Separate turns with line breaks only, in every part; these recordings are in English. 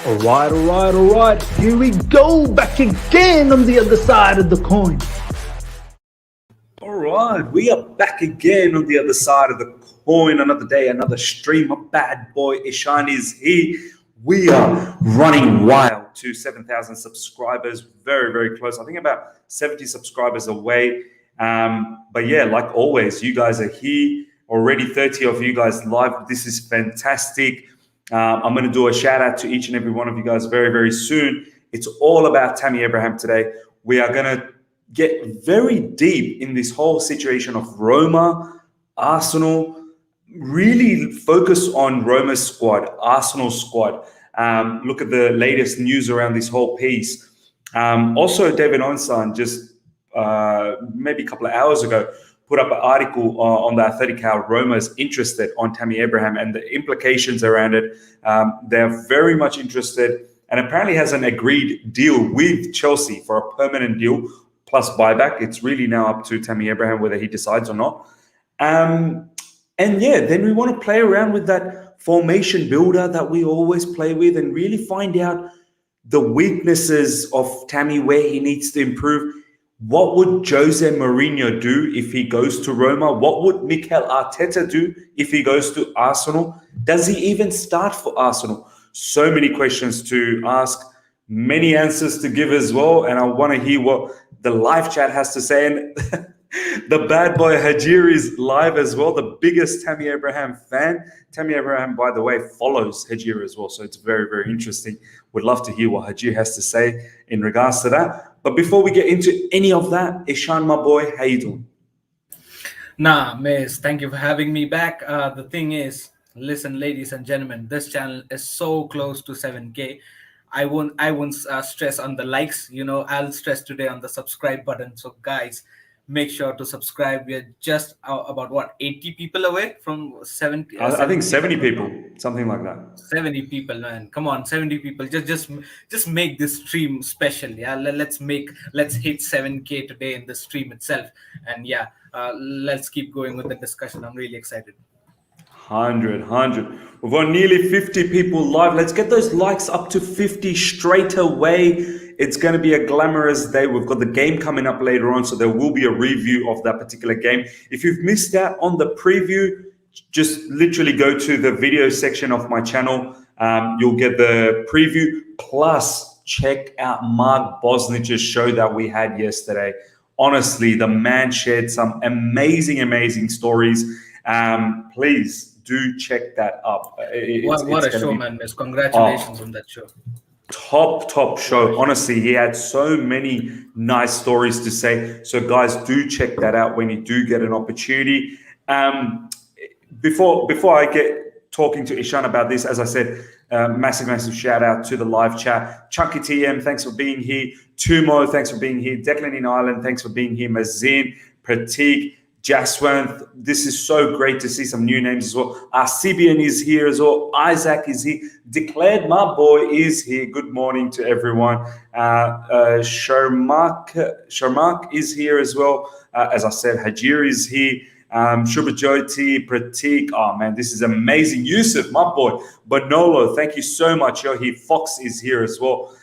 All right. Here we go, back again on the other side of the coin.
All right, we are back again on the other side of the coin. Another day, another stream. A bad boy Ishan is here. We are running wild to 7,000 subscribers. Very, very close. I think about 70 subscribers away. But yeah, like always, you guys are here. Already 30 of you guys live. This is fantastic. I'm going to do a shout out to each and every one of you guys very, very soon. It's all about Tammy Abraham today. We are going to get very deep in this whole situation of Roma, Arsenal, really focus on Roma's squad, Arsenal's squad. Look at the latest news around this whole piece. Also, David Einstein just maybe a couple of hours ago put up an article on the Athletic how Roma is interested on Tammy Abraham and the implications around it. They're very much interested and apparently has an agreed deal with Chelsea for a permanent deal plus buyback. It's really now up to Tammy Abraham whether he decides or not. And yeah, then we want to play around with that formation builder that we always play with and really find out the weaknesses of Tammy, where he needs to improve. What would Jose Mourinho do if he goes to Roma? What would Mikel Arteta do if he goes to Arsenal? Does he even start for Arsenal? So many questions to ask, many answers to give as well. And I want to hear what the live chat has to say. And the bad boy Hajir is live as well, the biggest Tammy Abraham fan. Tammy Abraham, by the way, follows Hajir as well. So it's very, very interesting. Would love to hear what Hajir has to say in regards to that. But before we get into any of that, Ishan, my boy, how you doing?
Nah, Miz, thank you for having me back. The thing is, listen, ladies and gentlemen, this channel is so close to 7K. I won't stress on the likes. I'll stress today on the subscribe button. So guys, make sure to subscribe. We are just about 80 people away from 70.
I think 70 people, something like that.
70 people, man. Come on, 70 people. Just make this stream special. Yeah, let's hit 7K today in the stream itself. And yeah, let's keep going with the discussion. I'm really excited.
100. We've got nearly 50 people live. Let's get those likes up to 50 straight away. It's going to be a glamorous day. We've got the game coming up later on, so there will be a review of that particular game. If you've missed out on the preview, just literally go to the video section of my channel. You'll get the preview. Plus, check out Mark Bosnich's show that we had yesterday. Honestly, the man shared some amazing stories. Please do check that up.
What a show, man. Congratulations on that show.
Top show. Honestly, he had so many nice stories to say. So guys, do check that out when you do get an opportunity. Before I get talking to Ishan about this, as I said, massive shout out to the live chat. Chunky TM, thanks for being here. Tumo, thanks for being here. Declan in Ireland, thanks for being here. Mazin, Pratik, Jaswanth, this is so great to see some new names as well. Sibian is here as well. Isaac is here. Declared, my boy, is here. Good morning to everyone. Sharmak is here as well. As I said, Hajir is here. Shubhajoti, Pratik. Oh, man, this is amazing. Yusuf, my boy. Bonolo, thank you so much. Yo, Fox is here as well.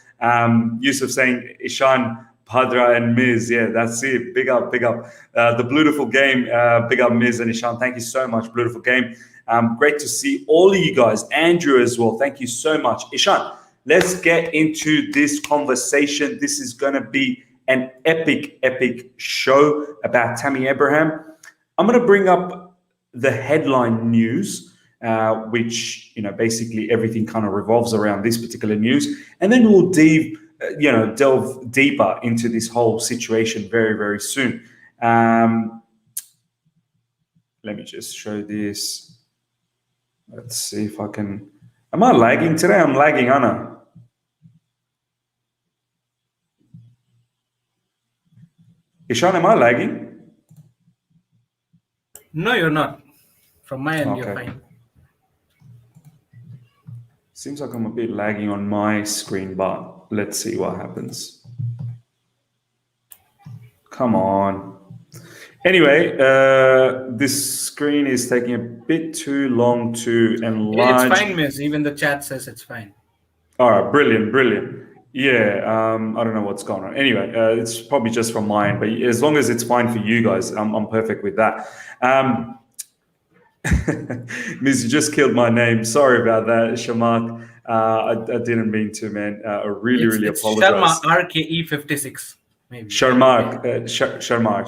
Yusuf saying, Ishan, Padra and Miz, yeah, that's it. Big up. The Beautiful Game, big up Miz and Ishan. Thank you so much, Beautiful Game. Great to see all of you guys. Andrew as well. Thank you so much. Ishan, let's get into this conversation. This is going to be an epic show about Tammy Abraham. I'm going to bring up the headline news, which, basically everything kind of revolves around this particular news. And then we'll delve deeper into this whole situation very, very soon. Let me just show this. Let's see if I can. Am I lagging today? I'm lagging, Anna. Ishan, am I lagging?
No, you're not. From my end, You're fine.
Seems like I'm a bit lagging on my screen, but let's see what happens. Come on. Anyway, this screen is taking a bit too long to
It's
enlarge.
fine, miss. Even the chat says it's fine.
All right, brilliant. Yeah, I don't know what's going on. Anyway, it's probably just from mine, but as long as it's fine for you guys, I'm perfect with that. Miss, you just killed my name. Sorry about that, Shamak. I didn't mean to, man. I really
It's
apologize.
Sharma RKE56 maybe.
Sharmak,
Sharma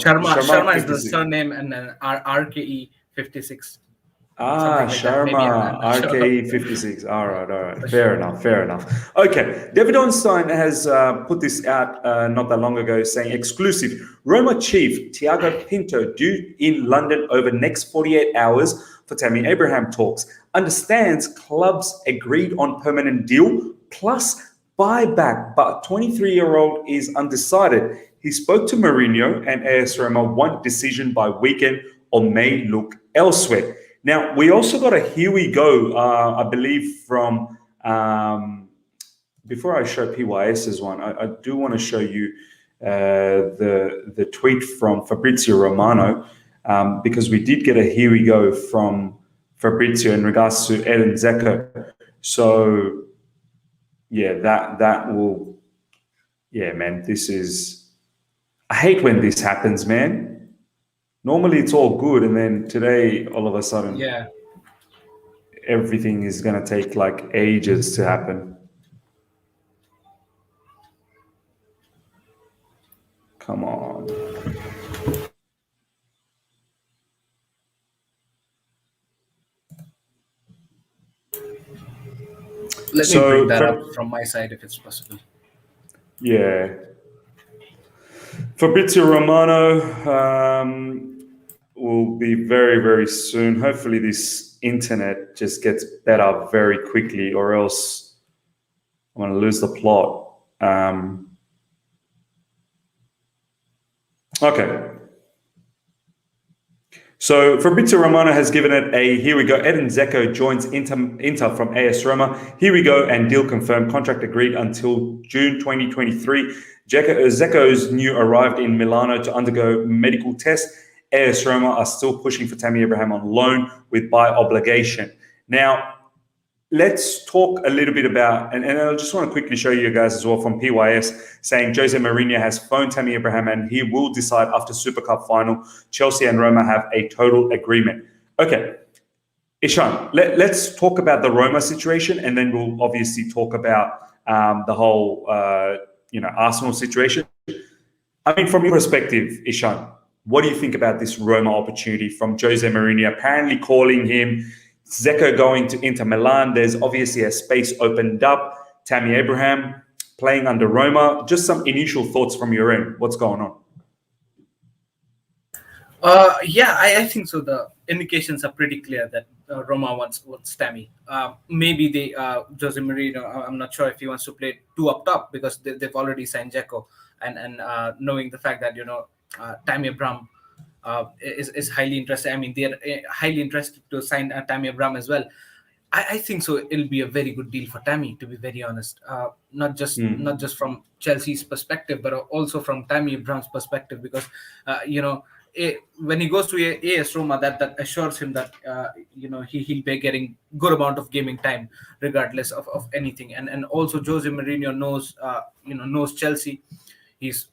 is the
56.
surname, and then RKE56.
Ah,
Something like that. Maybe I'm
Sharma,
not sure.
RKE 56. All right.
For
Fair
sure.
enough. Okay, David Ornstein has put this out not that long ago saying exclusive. Roma chief Tiago Pinto due in London over next 48 hours for Tammy Abraham talks. Understands clubs agreed on permanent deal plus buyback, but 23-year-old is undecided. He spoke to Mourinho and AS Roma one decision by weekend or may look elsewhere. Now, we also got a here we go, I believe, from, before I show PYS's one, I do want to show you the tweet from Fabrizio Romano, because we did get a here we go from Fabrizio in regards to Edin Dzeko. So, yeah, that will, yeah, man, this is, I hate when this happens, man. Normally it's all good, and then today, all of a sudden,
Yeah.
everything is going to take like ages to happen. Come on.
Let me bring that up from my side if it's possible.
Yeah. Fabrizio Romano will be very soon. Hopefully this internet just gets better very quickly, or else I'm going to lose the plot. Okay. So Fabrizio Romano has given it a here we go. Edin Dzeko joins Inter from AS Roma. Here we go, and deal confirmed. Contract agreed until June 2023. Dzeko's new arrived in Milano to undergo medical tests. AS Roma are still pushing for Tammy Abraham on loan with buy obligation. Now, let's talk a little bit about, and I just want to quickly show you guys as well from PYS saying Jose Mourinho has phoned Tammy Abraham and he will decide after Super Cup final. Chelsea and Roma have a total agreement. Okay, Ishan, let's talk about the Roma situation, and then we'll obviously talk about the whole, Arsenal situation. I mean, from your perspective, Ishan, what do you think about this Roma opportunity from Jose Mourinho apparently calling him? Dzeko going to Inter Milan. There's obviously a space opened up. Tammy Abraham playing under Roma. Just some initial thoughts from your end. What's going on?
Yeah, I think so. The indications are pretty clear that Roma wants Tammy. Maybe they Jose Mourinho. I'm not sure if he wants to play two up top because they've already signed Dzeko, and knowing the fact that Tammy Abraham is highly interested. I mean, they're highly interested to sign Tammy Abraham as well. I think so. It'll be a very good deal for Tammy, to be very honest. Not just from Chelsea's perspective, but also from Tammy Abraham's perspective, because when he goes to AS Roma, that assures him that he'll be getting good amount of gaming time regardless of anything. And also Jose Mourinho knows Chelsea. He's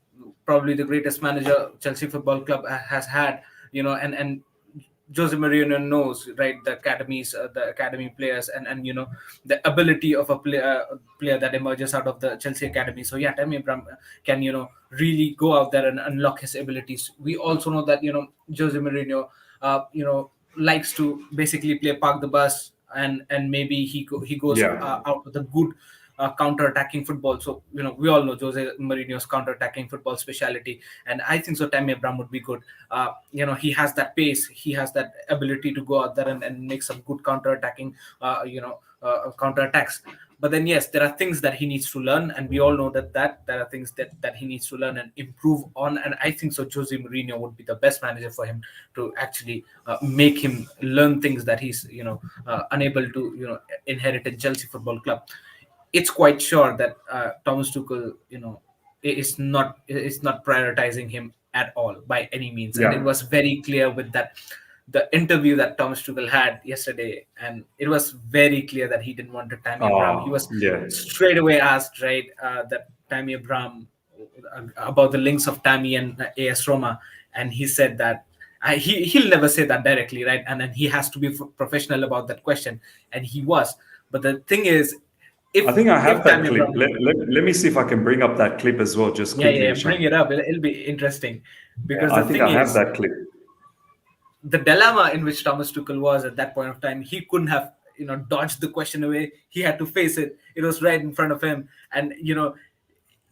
probably the greatest manager Chelsea Football Club has had, and Jose Mourinho knows, right, the academies, the academy players, and the ability of a player that emerges out of the Chelsea academy. So yeah, Tammy Abraham can really go out there and unlock his abilities. We also know that Jose Mourinho likes to basically play park the bus, and maybe he goes out with a good counter-attacking football. So we all know Jose Mourinho's counter-attacking football speciality, and I think so Tammy Abraham would be good. He has that pace, he has that ability to go out there and make some good counter-attacking counter-attacks. But then yes, there are things that he needs to learn, and we all know that there are things that he needs to learn and improve on. And I think so Jose Mourinho would be the best manager for him to actually make him learn things that he's unable to inherit in Chelsea Football Club. It's quite sure that Thomas Tuchel, is not prioritizing him at all by any means. And it
Yeah.
was very clear with the interview that Thomas Tuchel had yesterday, and it was very clear that he didn't want to Tammy Abraham. He was
Yeah.
straight away asked, right, that Tammy Abraham about the links of Tammy and AS Roma, and he said that he'll never say that directly, right? And then he has to be professional about that question, and he was. But the thing is,
I think I have
if
that
Tammy
clip.
Abraham,
Let me see if I can bring up that clip as well, just
yeah,
quickly,
yeah,
Ishan.
bring it up. It'll be interesting, because
Yeah, I
the
think
thing
I have
is,
that clip.
the dilemma in which Thomas Tuchel was at that point of time, he couldn't have dodged the question away. He had to face it. It was right in front of him, and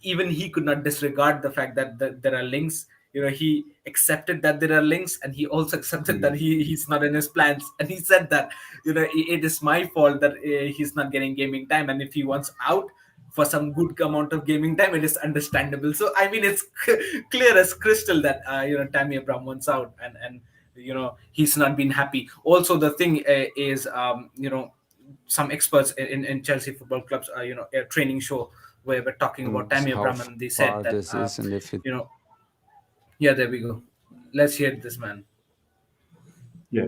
even he could not disregard the fact that there are links. He accepted that there are links, and he also accepted that he's not in his plans. And he said that it is my fault that he's not getting gaming time, and if he wants out for some good amount of gaming time, it is understandable. So I mean, it's clear as crystal that Tammy Abraham wants out, and he's not been happy. Also, the thing is, some experts in Chelsea football clubs, a training show where we're talking about Tammy
How
Abraham, and they said
far
that
this is and if it
yeah, there we go. Let's hear this, man.
Yeah.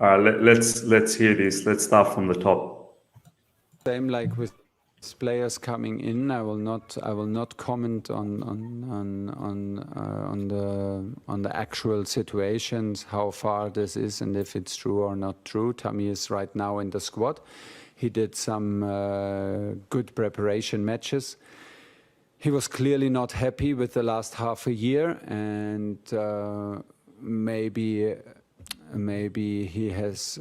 All right. Let's hear this. Let's start from the top.
same like with players coming in. I will not comment on the actual situations, how far this is and if it's true or not true. Tammy is right now in the squad. He did some good preparation matches. He was clearly not happy with the last half a year, and maybe he has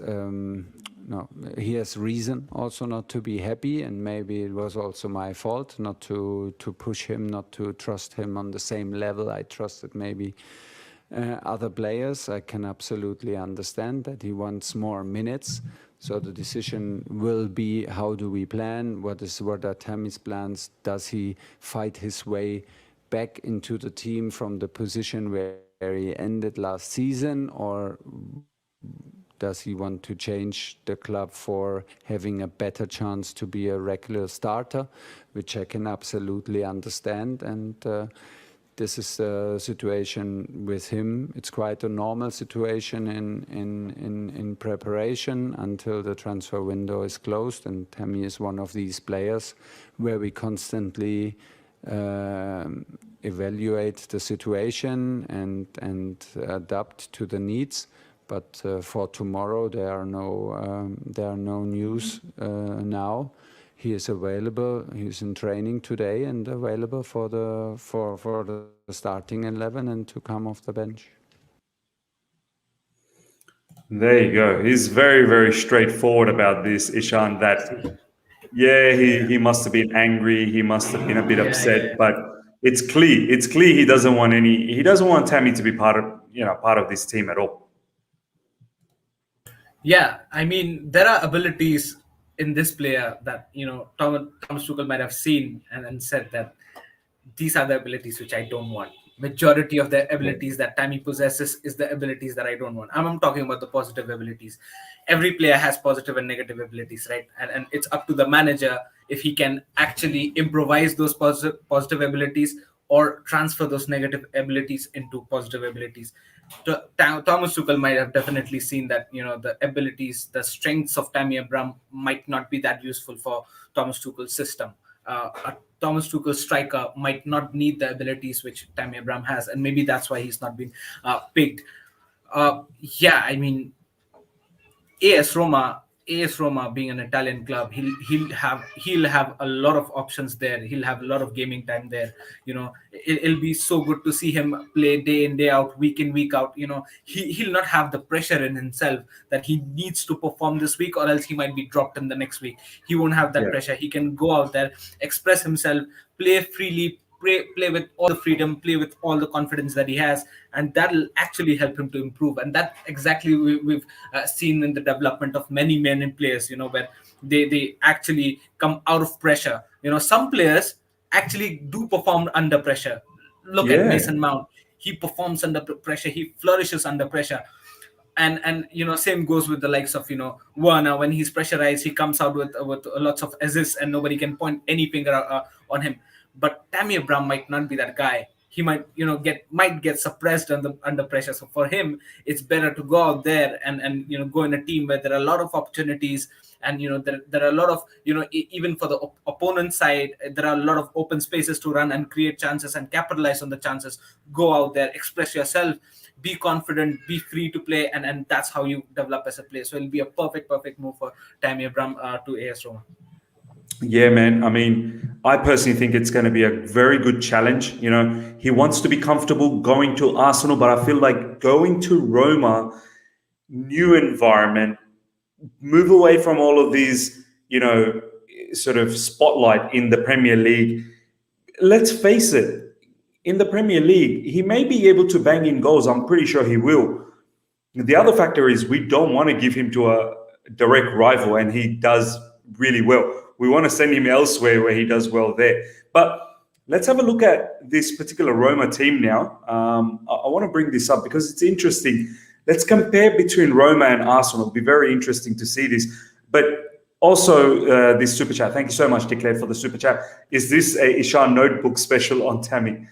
he has reason also not to be happy, and maybe it was also my fault not to push him, not to trust him on the same level I trusted maybe other players. I can absolutely understand that he wants more minutes. So the decision will be, how do we plan? What are Tammy's plans? Does he fight his way back into the team from the position where he ended last season, or does he want to change the club for having a better chance to be a regular starter, which I can absolutely understand. And this is the situation with him. It's quite a normal situation in preparation until the transfer window is closed. And Tammy is one of these players where we constantly evaluate the situation and adapt to the needs. But for tomorrow, there are no news now. He is available. He's in training today and available for the starting 11 and to come off the bench.
There you go. He's very, very straightforward about this, Ishan. That he must have been angry. He must have been a bit upset, but it's clear. It's clear he doesn't want Tammy to be part of this team at all.
Yeah, I mean, there are abilities in this player that Thomas Tuchel might have seen and said that these are the abilities which I don't want. Majority of the abilities that Tammy possesses is the abilities that I don't want. I'm talking about the positive abilities. Every player has positive and negative abilities, right? And it's up to the manager if he can actually improvise those positive abilities or transfer those negative abilities into positive abilities. Thomas Tuchel might have definitely seen that the abilities, the strengths of Tammy Abraham might not be that useful for Thomas Tuchel's system. A Thomas Tuchel striker might not need the abilities which Tammy Abraham has, and maybe that's why he's not been picked. I mean, AS Roma being an Italian club, he'll have a lot of options there. He'll have a lot of gaming time there. It'll be so good to see him play day in, day out, week in, week out. He'll not have the pressure in himself that he needs to perform this week or else he might be dropped in the next week. He won't have that pressure. He can go out there, express himself, play freely, play with all the freedom, play with all the confidence that he has, and that'll actually help him to improve. And that exactly we've seen in the development of many men and players, where they actually come out of pressure. Some players actually do perform under pressure. Look at Mason Mount. He performs under pressure. He flourishes under pressure. And same goes with the likes of Werner. When he's pressurized, he comes out with lots of assists and nobody can point any finger on him. But Tammy Abraham might not be that guy. he might get suppressed under pressure. So for him, it's better to go out there and go in a team where there are a lot of opportunities, and there are a lot of even for the opponent side, there are a lot of open spaces to run and create chances and capitalize on the chances. Go out there, express yourself, be confident, be free to play, and that's how you develop as a player. So it'll be a perfect move for Tammy Abraham to AS Roma.
Yeah, man. I mean, I personally think it's going to be a very good challenge. He wants to be comfortable going to Arsenal, but I feel like going to Roma, new environment, move away from all of these, sort of spotlight in the Premier League. Let's face it, in the Premier League, he may be able to bang in goals. I'm pretty sure he will. The other factor is we don't want to give him to a direct rival, and he does really well. We want to send him elsewhere where he does well there. But let's have a look at this particular Roma team now. I want to bring this up because it's interesting. Let's compare between Roma and Arsenal. It'll be very interesting to see this. But also this super chat. Thank you so much, Declare, for the super chat. Is this a Ishan notebook special on Tammy?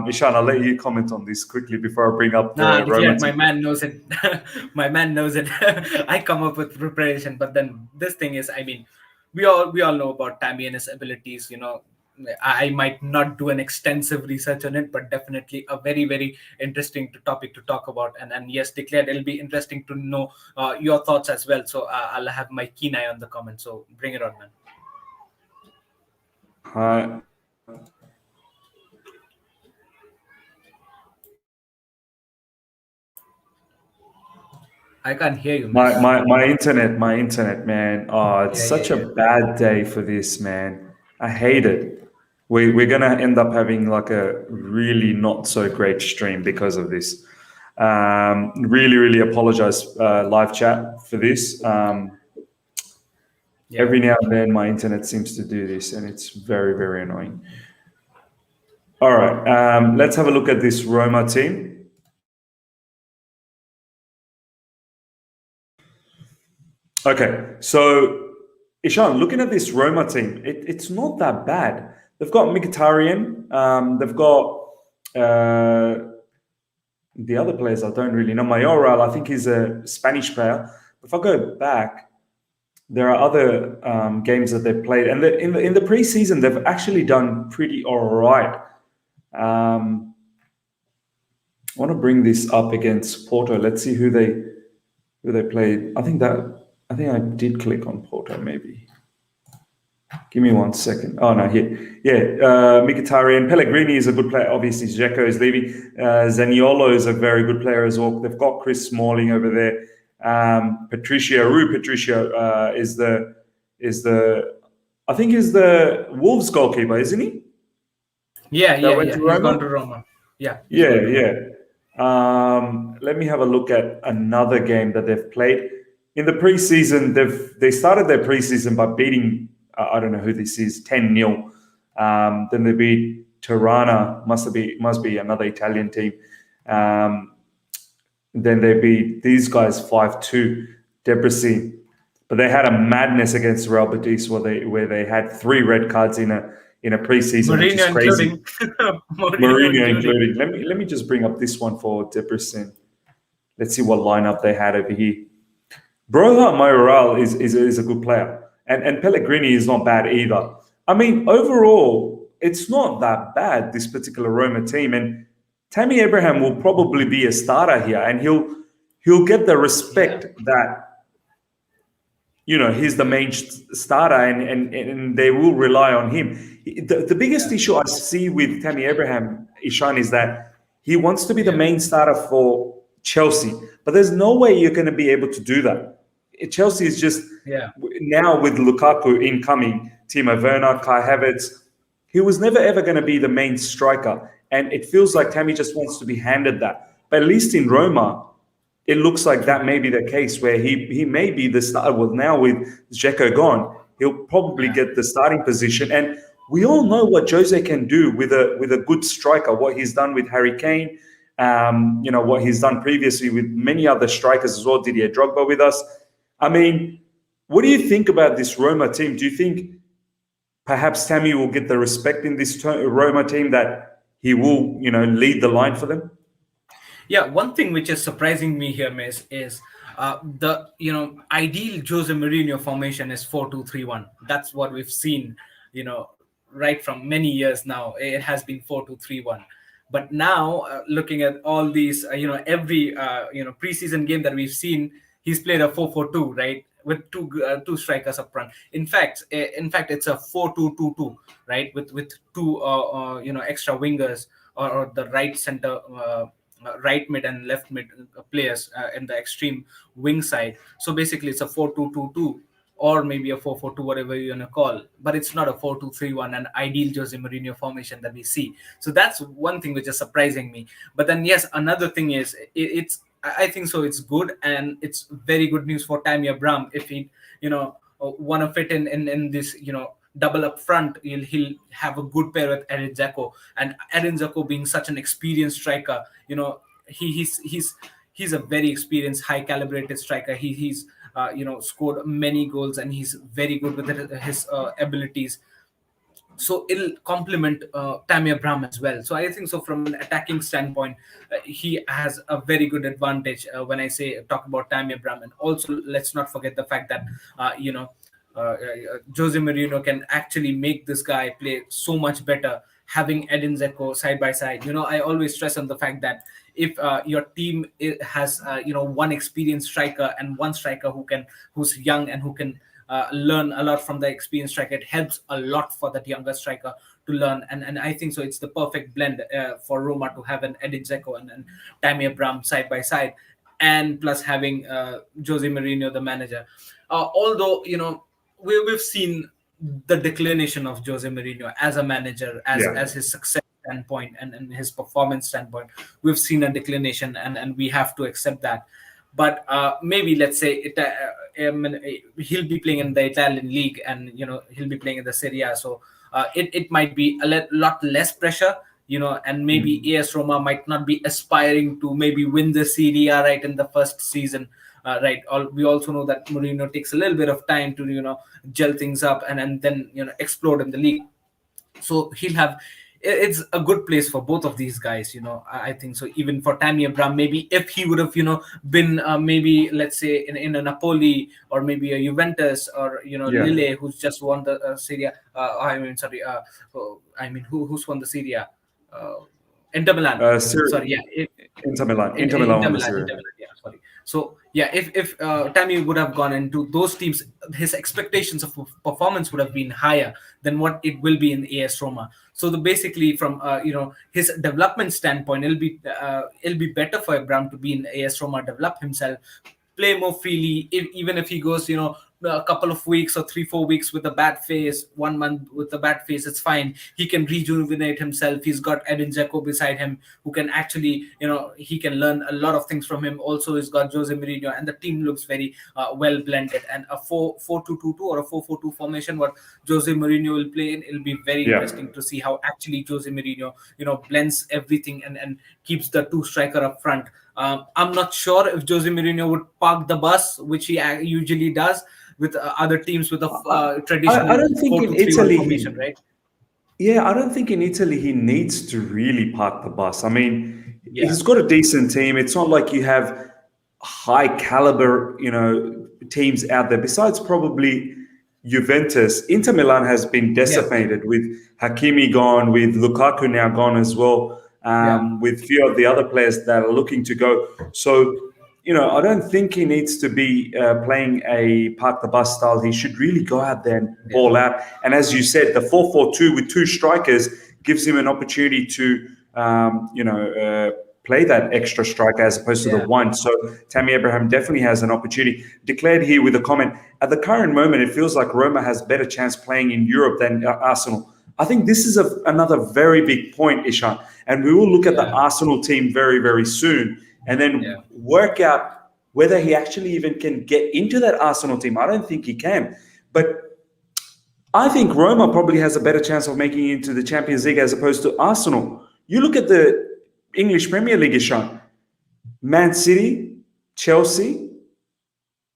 Ishan, I'll let you comment on this quickly before I bring up the Roma team.
My man knows it. My man knows it. I come up with preparation, but then this thing is, I mean, we all know about Tammy and his abilities. I might not do an extensive research on it, but definitely a very, very interesting topic to talk about. And yes, Declared, it'll be interesting to know your thoughts as well. So I'll have my keen eye on the comments. So bring it on, man.
Hi.
I can't hear you,
man. My internet, man. Oh, it's such a bad day for this, man. I hate it. We're gonna end up having like a really not so great stream because of this. Really apologize, live chat, for this. Every now and then my internet seems to do this, and it's very, very annoying. All right, let's have a look at this Roma team. Okay, so Ishan, looking at this Roma team, it's not that bad. They've got Mkhitaryan. They've got the other players I don't really know. Mayoral, I think he's a Spanish player. If I go back, there are other games that they've played, and in the preseason they've actually done pretty all right. I want to bring this up against Porto. Let's see who they played. I think I did click on Porto, maybe. Give me 1 second. Oh, no, here. Yeah, Mkhitaryan. Pellegrini is a good player. Obviously, Dzeko is leaving. Zaniolo is a very good player as well. They've got Chris Smalling over there. Rui Patricio is the I think he's the Wolves goalkeeper, isn't he?
Yeah. He's gone to Roma. Yeah.
Let me have a look at another game that they've played. In the preseason, they started their preseason by beating, I don't know who this is, 10-0. Then they beat Tirana, must be another Italian team. Then they beat these guys 5-2, Debrecen. But they had a madness against Real Betis where they had 3 red cards in a preseason, which is crazy. Mourinho including. Let me just bring up this one for Debrecen. Let's see what lineup they had over here. Broha Mayoral is a good player. And Pellegrini is not bad either. I mean, overall, it's not that bad, this particular Roma team. And Tammy Abraham will probably be a starter here, and he'll get the respect that, he's the main starter, and they will rely on him. The biggest issue I see with Tammy Abraham, Ishan, is that he wants to be the main starter for Chelsea, but there's no way you're going to be able to do that. Chelsea is just now with Lukaku incoming, Timo Werner, Kai Havertz. He was never ever going to be the main striker, and it feels like Tammy just wants to be handed that. But at least in Roma, it looks like that may be the case where he may be the starter. Well, now with Dzeko gone, he'll probably get the starting position. And we all know what Jose can do with a good striker. What he's done with Harry Kane, what he's done previously with many other strikers as well. Didier Drogba with us. I mean, what do you think about this Roma team? Do you think perhaps Tammy will get the respect in this Roma team that he will, lead the line for them?
Yeah, one thing which is surprising me here, Miss, is the ideal Jose Mourinho formation is 4-2-3-1. That's what we've seen, right from many years now. It has been 4-2-3-1. But now, looking at all these, every preseason game that we've seen, he's played a 4-4-2, right, with two strikers up front. In fact, it's a 4-2-2-2, right, with two extra wingers or the right center. Right mid and left mid players in the extreme wing side. So basically, it's a 4-2-2-2 or maybe a 4-4-2, whatever you want to call. But it's not a 4-2-3-1, an ideal Jose Mourinho formation that we see. So that's one thing which is surprising me. But then, yes, another thing is I think so. It's good, and it's very good news for Tammy Abraham if he want to fit in this double up front. He'll have a good pair with Edin Dzeko, and Edin Dzeko being such an experienced striker, he's a very experienced, high calibrated striker. He's scored many goals, and he's very good with his abilities. So it'll complement Tammy Abraham as well. So I think so from an attacking standpoint, he has a very good advantage when I talk about Tammy Abraham. And also, let's not forget the fact that Jose Mourinho can actually make this guy play so much better having Edin Dzeko side by side. I always stress on the fact that if your team has one experienced striker and one striker who's young and who can learn a lot from the experienced striker, it helps a lot for that younger striker to learn. And I think so it's the perfect blend for Roma to have an Edin Dzeko and Tammy Abraham side by side, and plus having Jose Mourinho, the manager. Although, we've seen the declination of Jose Mourinho as a manager, as his success standpoint and his performance standpoint. We've seen a declination, and we have to accept that. But maybe, let's say, he'll be playing in the Italian league, and he'll be playing in the Serie A. So it might be a lot less pressure, and maybe AS Roma might not be aspiring to maybe win the Serie A right in the first season. Right. We also know that Mourinho takes a little bit of time to gel things up and then explode in the league. So it's a good place for both of these guys. I think so. Even for Tammy Abraham, maybe if he would have been maybe, let's say, in a Napoli or maybe a Juventus or Lille, who's just won the Serie A. Who's won the Serie A? Inter Milan.
Inter Milan. Inter Milan.
Yeah, sorry. So yeah, if Tammy would have gone into those teams, his expectations of performance would have been higher than what it will be in AS Roma. So basically, from his development standpoint, it'll be better for Abraham to be in AS Roma, develop himself, play more freely. Even if he goes a couple of weeks or 3-4 weeks with a bad phase, 1 month with a bad phase, it's fine. He can rejuvenate himself. He's got Edin Dzeko beside him, who can actually, he can learn a lot of things from him. Also, he's got Jose Mourinho, and the team looks very well blended. And a 4-2-2-2 or a 4-4-2 formation, what Jose Mourinho will play in, it'll be very interesting to see how actually Jose Mourinho, blends everything and keeps the two striker up front. I'm not sure if Jose Mourinho would park the bus, which he usually does with other teams with a traditional.
I don't think in Italy,
formation, right?
Yeah, I don't think in Italy he needs to really park the bus. I mean, he's got a decent team. It's not like you have high caliber, teams out there. Besides probably Juventus, Inter Milan has been decimated with Hakimi gone, with Lukaku now gone as well. With a few of the other players that are looking to go. So, I don't think he needs to be playing a park the bus style. He should really go out there and ball out. And as you said, the 4-4-2 with two strikers gives him an opportunity to, play that extra striker as opposed to the one. So Tammy Abraham definitely has an opportunity. Declared here with a comment, at the current moment, it feels like Roma has better chance playing in Europe than Arsenal. I think this is another very big point, Ishan. And we will look at the Arsenal team very, very soon and then work out whether he actually even can get into that Arsenal team. I don't think he can. But I think Roma probably has a better chance of making it into the Champions League as opposed to Arsenal. You look at the English Premier League, Ishan. Man City, Chelsea,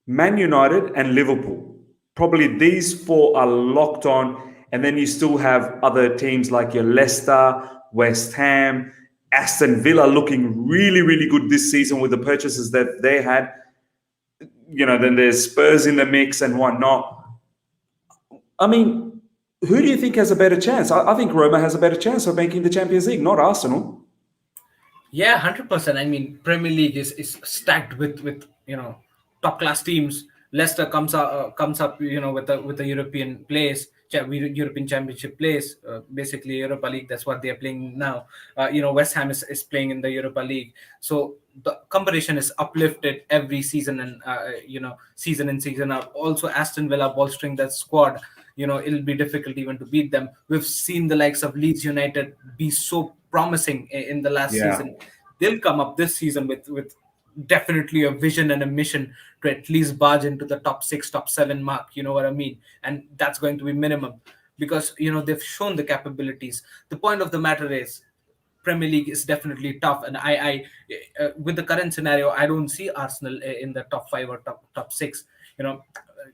Man United, and Liverpool. Probably these four are locked on. And then you still have other teams like your Leicester, West Ham, Aston Villa looking really, really good this season with the purchases that they had. Then there's Spurs in the mix and whatnot. I mean, who do you think has a better chance? I think Roma has a better chance of making the Champions League, not Arsenal.
Yeah, 100%. I mean, Premier League is stacked with top class teams. Leicester comes up with the European place, European Championship place, basically Europa League. That's what they are playing now. West Ham is playing in the Europa League, so the competition is uplifted every season, and season in season out. Also, Aston Villa bolstering that squad. It'll be difficult even to beat them. We've seen the likes of Leeds United be so promising in the last season. They'll come up this season with definitely a vision and a mission to at least barge into the top 6, top 7 mark. You know what I mean? And that's going to be minimum because they've shown the capabilities. The point of the matter is Premier League is definitely tough, and I with the current scenario, I don't see Arsenal in the top 5 or top 6.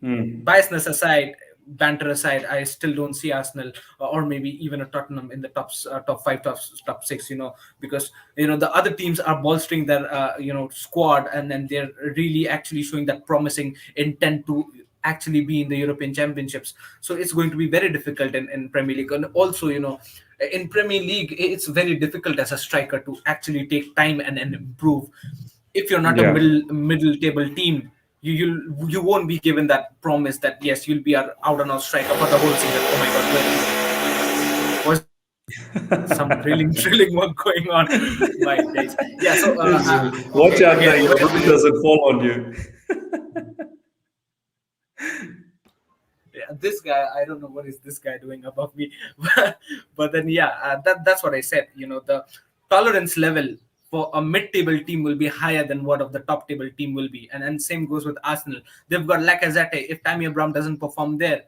Biasness aside, banter aside, I still don't see Arsenal or maybe even a Tottenham in the top 5, top 6. Because the other teams are bolstering their squad, and then they're really actually showing that promising intent to actually be in the European Championships. So it's going to be very difficult in Premier League, and also in Premier League it's very difficult as a striker to actually take time and improve. If you're not a middle table team, you won't be given that promise that yes, you'll be an out and out striker for the whole season. Oh my god, was some drilling work going on my days. Yeah, so
watch out that your roof doesn't fall on you.
Yeah, this guy, I don't know what is this guy doing above me, but then that's what I said. The tolerance level for a mid-table team will be higher than what of the top-table team will be. And same goes with Arsenal. They've got Lacazette. If Tammy Abraham doesn't perform there,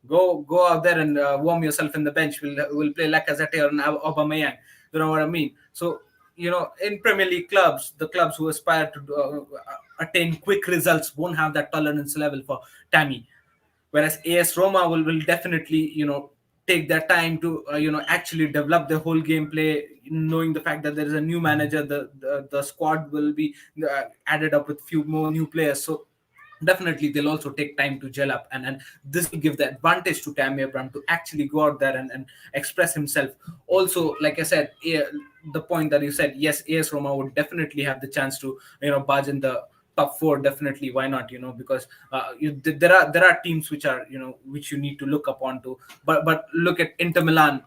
go out there and warm yourself in the bench. We'll play Lacazette or Aubameyang. You know what I mean? So, in Premier League clubs, the clubs who aspire to attain quick results won't have that tolerance level for Tammy. Whereas AS Roma will definitely, take their time to actually develop the whole gameplay, knowing the fact that there is a new manager. The squad will be added up with few more new players, so definitely they'll also take time to gel up, and this will give the advantage to Tammy Abraham to actually go out there and express himself. Also, like I said, the point that you said, yes, AS Roma would definitely have the chance to barge in the top 4. Definitely, why not? Because there are teams which are which you need to look upon to. But look at Inter Milan.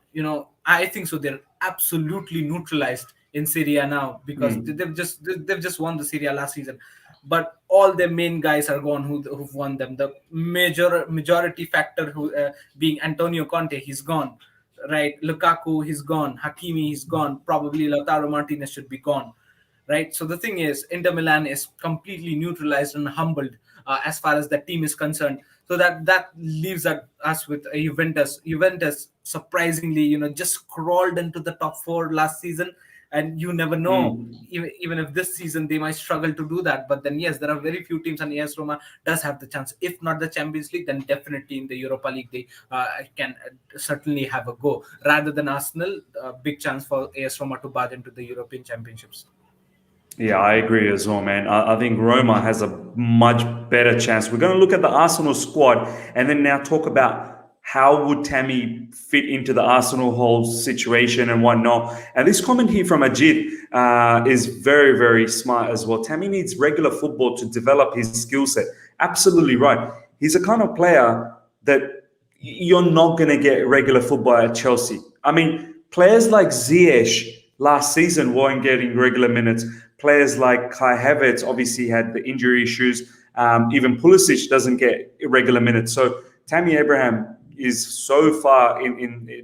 I think so. They're absolutely neutralized in Serie A now because they've just won the Serie A last season. But all their main guys are gone who've won them. The majority factor being Antonio Conte, he's gone. Right, Lukaku, he's gone. Hakimi, he's gone. Probably Lautaro Martinez should be gone. Right, so the thing is, Inter Milan is completely neutralized and humbled as far as the team is concerned. So that leaves us with Juventus. Juventus surprisingly, just crawled into the top 4 last season, and you never know. Even if this season they might struggle to do that, but then yes, there are very few teams, and AS Roma does have the chance. If not the Champions League, then definitely in the Europa League they can certainly have a go. Rather than Arsenal, big chance for AS Roma to barge into the European Championships.
Yeah, I agree as well, man. I think Roma has a much better chance. We're going to look at the Arsenal squad and then now talk about how would Tammy fit into the Arsenal whole situation and whatnot. And this comment here from Ajit is very, very smart as well. Tammy needs regular football to develop his skill set. Absolutely right. He's a kind of player that you're not going to get regular football at Chelsea. I mean, players like Ziyech last season weren't getting regular minutes. Players like Kai Havertz obviously had the injury issues. Even Pulisic doesn't get irregular minutes. So Tammy Abraham is so far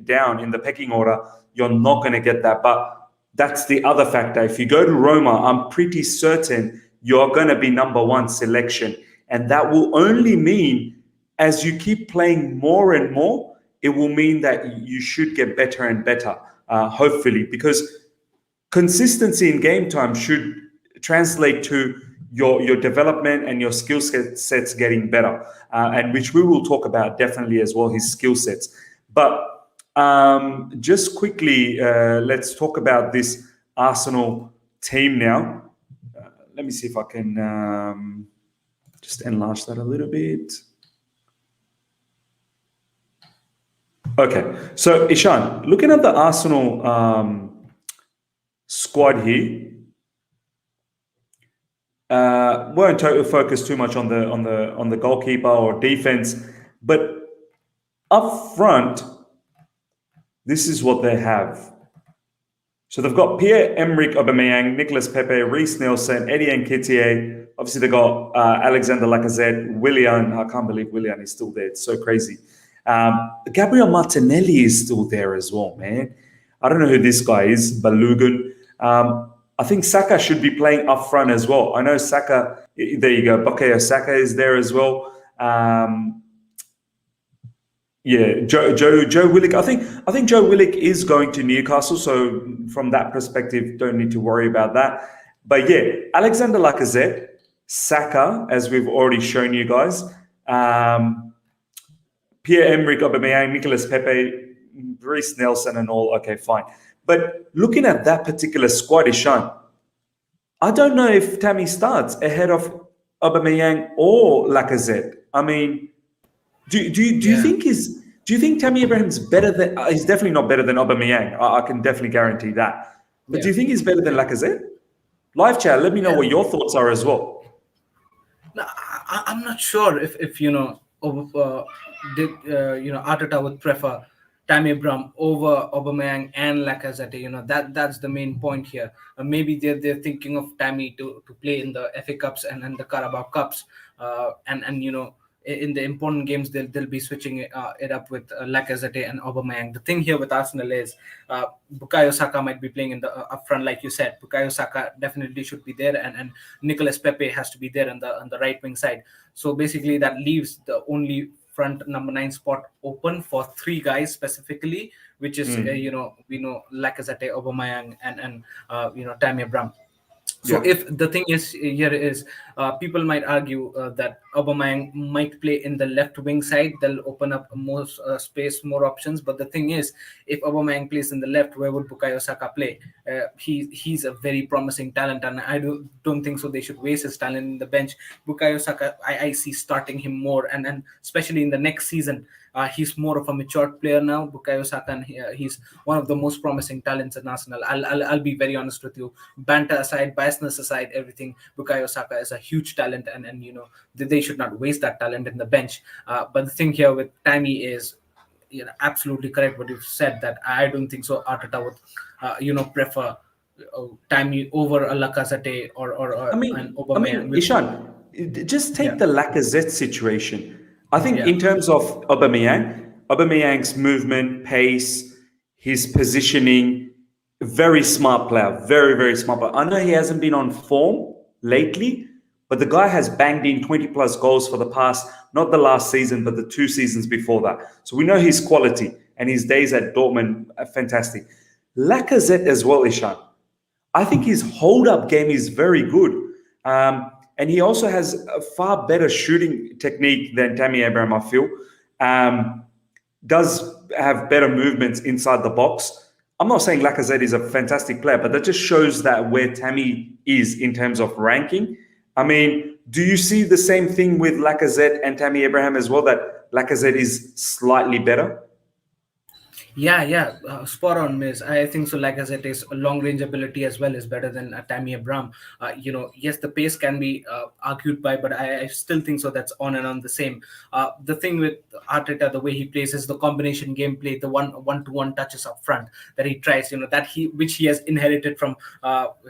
down in the pecking order, you're not going to get that. But that's the other factor. If you go to Roma, I'm pretty certain you're going to be number 1 selection. And that will only mean as you keep playing more and more, it will mean that you should get better and better, hopefully, because consistency in game time should translate to your development and your skill sets getting better, and which we will talk about definitely as well, his skill sets. But Just quickly, let's talk about this Arsenal team now. Let me see if I can just enlarge that a little bit. Okay, so Ishan, looking at the Arsenal squad here, won't focus too much on the goalkeeper or defense, but up front, this is what they have. So they've got Pierre-Emerick Aubameyang, Nicolas Pepe, Reece Nelson, Eddie Nketiah. Obviously, they got Alexander Lacazette, Willian. I can't believe Willian is still there. It's so crazy. Gabriel Martinelli is still there as well, man. I don't know who this guy is, Balogun. I think Saka should be playing up front as well. I know Saka, there you go, Bukayo Saka is there as well. Yeah, Joe Willock. I think Joe Willock is going to Newcastle, so from that perspective, don't need to worry about that. But yeah, Alexander Lacazette, Saka, as we've already shown you guys, Pierre-Emerick Aubameyang, Nicolas Pepe, Reece Nelson, and all. Okay, fine. But looking at that particular squad, Ishan, I don't know if Tammy starts ahead of Aubameyang or Lacazette. I mean, do you think Tammy Abraham's better than? He's definitely not better than Aubameyang. I can definitely guarantee that. But do you think he's better than Lacazette? Live chat, let me know what your thoughts are as well.
No, I'm not sure if Arteta would prefer Tammy Abraham over Aubameyang and Lacazette. That's the main point here. Maybe they're thinking of Tammy to play in the FA Cups and the Carabao Cups, and in the important games they'll be switching it up with Lacazette and Aubameyang. The thing here with Arsenal is Bukayo Saka might be playing in the up front, like you said. Bukayo Saka definitely should be there, and Nicolas Pepe has to be there on the right wing side. So basically that leaves the only front number 9 spot open for 3 guys specifically, which is we know Lacazette, Aubameyang, and Tammy Abraham. So if the thing is here is people might argue that Aubameyang might play in the left wing side, they'll open up more space, more options. But the thing is, if Aubameyang plays in the left, where would Bukayo Saka play? He's a very promising talent, and I don't think so they should waste his talent in the bench. Bukayo Saka, I see starting him more, and especially in the next season. He's more of a mature player now, Bukayo Saka, and he's one of the most promising talents in Arsenal. I'll be very honest with you. Banter aside, biasness aside, everything, Bukayo Saka is a huge talent, and they should not waste that talent in the bench. But the thing here with Tammy is, absolutely correct what you've said, that I don't think so Arteta would prefer Tammy over a Lacazette or an Aubameyang.
Ishan, just take the Lacazette situation. I think in terms of Aubameyang's movement, pace, his positioning, very smart player, very, very smart player. I know he hasn't been on form lately, but the guy has banged in 20 plus goals for the past, not the last season, but the 2 seasons before that. So we know his quality, and his days at Dortmund are fantastic. Lacazette as well, Ishan. I think his hold-up game is very good. And he also has a far better shooting technique than Tammy Abraham, I feel. Does have better movements inside the box. I'm not saying Lacazette is a fantastic player, but that just shows that where Tammy is in terms of ranking. I mean, do you see the same thing with Lacazette and Tammy Abraham as well, that Lacazette is slightly better?
Yeah, spot on, Miss. I think so. Lacazette's long-range ability as well is better than Tammy Abraham. Yes, the pace can be argued by, but I still think so. That's on and on the same. The thing with Arteta, the way he plays is the combination gameplay, the one-to-one touches up front that he tries. Which he has inherited from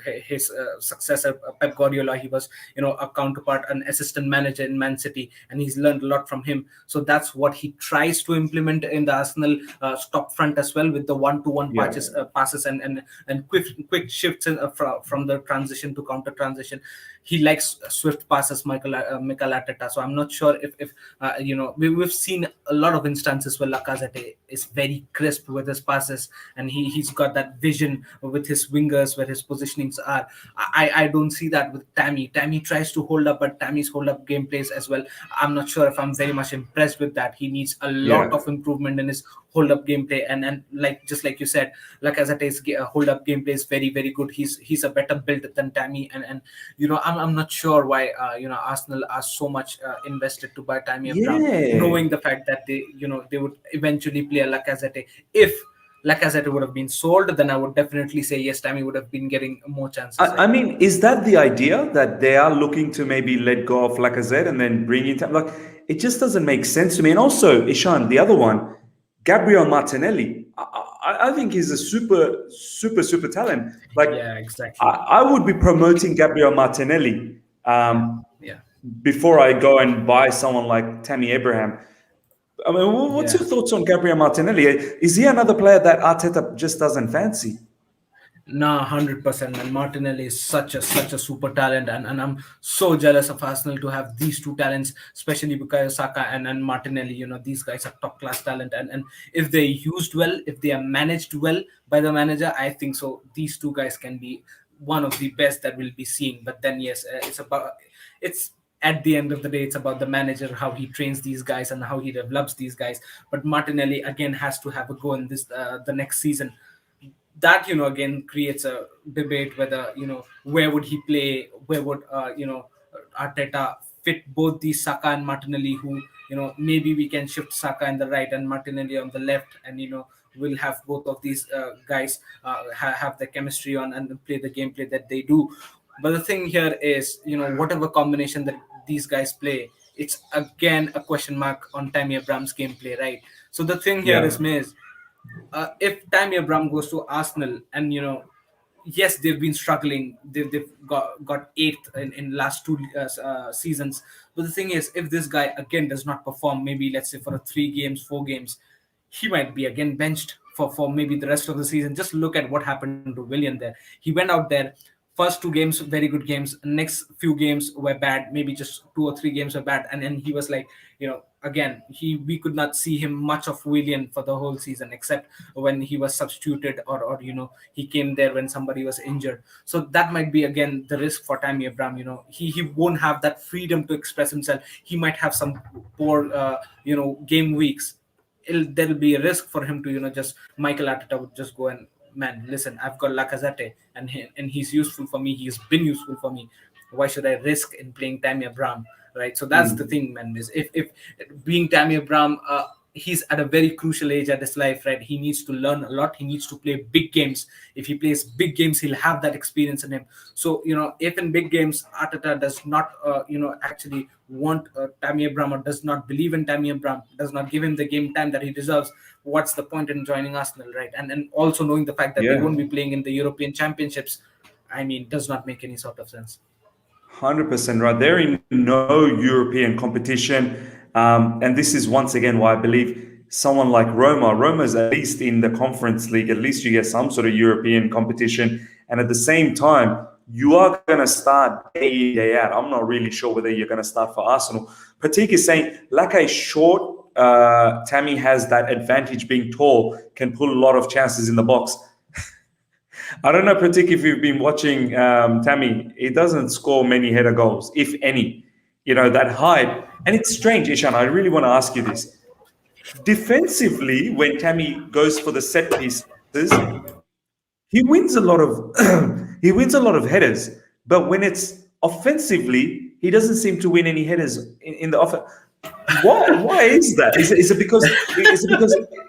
his successor Pep Guardiola. He was a counterpart, an assistant manager in Man City, and he's learned a lot from him. So that's what he tries to implement in the Arsenal top front as well, with the one-to-one passes and quick shifts from the transition to counter transition. He likes swift passes, Mikel Arteta. So I'm not sure if we've seen a lot of instances where Lacazette is very crisp with his passes, and he's got that vision with his wingers where his positionings are. I don't see that with Tammy. Tammy tries to hold up, but Tammy's hold up gameplays as well, I'm not sure if I'm very much impressed with that. He needs a lot of improvement in his hold up gameplay Lacazette, and like you said, Lacazette's hold up gameplay is very very good. He's a better build than Tammy, and I'm not sure why Arsenal are so much invested to buy Tammy Abraham,
Yeah.
knowing the fact that they would eventually play a Lacazette. If Lacazette would have been sold, then I would definitely say yes, Tammy would have been getting more chances.
I mean, is that the idea that they are looking to maybe let go of Lacazette and then bring in like it just doesn't make sense to me. And also, Ishan, the other one, Gabriel Martinelli. I think he's a super talent. Like
Yeah, exactly.
I would be promoting Gabriel Martinelli
Yeah.
before I go and buy someone like Tammy Abraham. I mean, what's
Yeah.
your thoughts on Gabriel Martinelli? Is he another player that Arteta just doesn't fancy?
No, 100%. And Martinelli is such a super talent, and I'm so jealous of Arsenal to have these two talents, especially Bukayo Saka and Martinelli. These guys are top class talent, and if they're used well, if they are managed well by the manager, I think so. These two guys can be one of the best that we'll be seeing. But then yes, it's at the end of the day, it's about the manager, how he trains these guys and how he develops these guys. But Martinelli again has to have a go in this the next season. That again creates a debate whether where would he play, where would Arteta fit both these Saka and Martinelli, who maybe we can shift Saka in the right and Martinelli on the left, and we'll have both of these guys have the chemistry on and play the gameplay that they do. But the thing here is, whatever combination that these guys play, it's again a question mark on Tammy Abraham's gameplay, right? So the thing here is, Miz, if Tammy Abraham goes to Arsenal, and yes, they've been struggling. They've got eighth in last two seasons. But the thing is, if this guy again does not perform, maybe let's say for a 3 games, 4 games, he might be again benched for maybe the rest of the season. Just look at what happened to William there. He went out there. First 2 games, very good games. Next few games were bad. Maybe just 2 or 3 games were bad. And then he was like, again, we could not see him much of William for the whole season, except when he was substituted or he came there when somebody was injured. So that might be again the risk for Tammy Abraham. He won't have that freedom to express himself. He might have some poor game weeks. There'll be a risk for him to just Michael Arteta would just go and, man, listen, I've got Lacazette and he's useful for me. He's been useful for me. Why should I risk in playing Tammy Abraham, right? So that's the thing, man. Is if being Tammy Abraham, he's at a very crucial age at his life, right? He needs to learn a lot. He needs to play big games. If he plays big games, he'll have that experience in him. So if in big games Arteta does not actually want Tammy Abraham, or does not believe in Tammy Abraham, does not give him the game time that he deserves, what's the point in joining Arsenal, right? And also knowing the fact that they won't be playing in the European Championships, I mean, does not make any sort of sense.
100% right. They're in no European competition. And this is once again why I believe someone like Roma's at least in the Conference League, at least you get some sort of European competition. And at the same time, you are going to start day in, day out. I'm not really sure whether you're going to start for Arsenal. Pratik is saying, like a short, Tammy has that advantage being tall, can pull a lot of chances in the box. I don't know, Pratik, if you've been watching Tammy, he doesn't score many header goals, if any. That height. And it's strange, Ishan, I really want to ask you this. Defensively, when Tammy goes for the set pieces, he wins a lot of headers. But when it's offensively, he doesn't seem to win any headers in the offense. Why is that? Is it because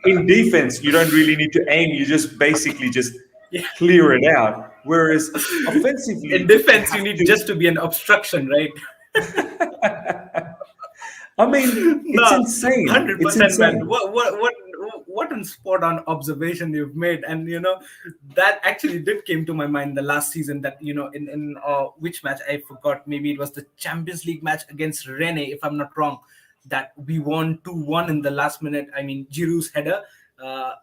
in defense you don't really need to aim, you just basically just clear it out. Whereas offensively,
in defense, you need just to be an obstruction, right?
I mean, it's insane.
100%, man. What a spot on observation you've made, and that actually did came to my mind the last season. That in which match I forgot. Maybe it was the Champions League match against Rennes, if I'm not wrong. That we won 2-1 in the last minute. I mean, Giroud's header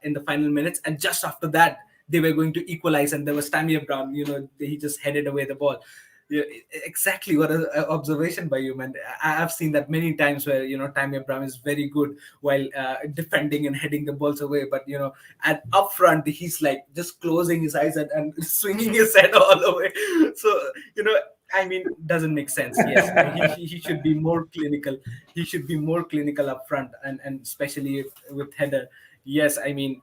in the final minutes, and just after that, they were going to equalize, and there was Tammy Abraham. He just headed away the ball. Yeah, exactly. What an observation by you, man. I've seen that many times where Tammy Abraham is very good while defending and heading the balls away, but at up front he's like just closing his eyes and swinging his head all the way. So I mean, doesn't make sense. Yes, he should be more clinical. He should be more clinical up front, and especially with header. Yes, I mean,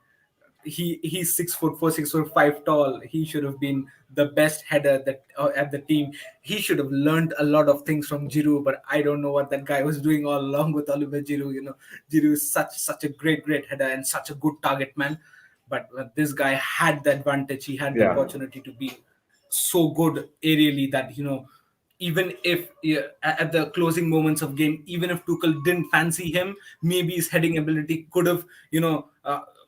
he's 6'4", 6'5" tall. He should have been the best header that at the team. He should have learned a lot of things from Giroud, but I don't know what that guy was doing all along with Oliver Giroud. Giroud is such a great header and such a good target man. But this guy had the advantage. He had the opportunity to be so good aerially that even if at the closing moments of game, even if Tuchel didn't fancy him, maybe his heading ability could have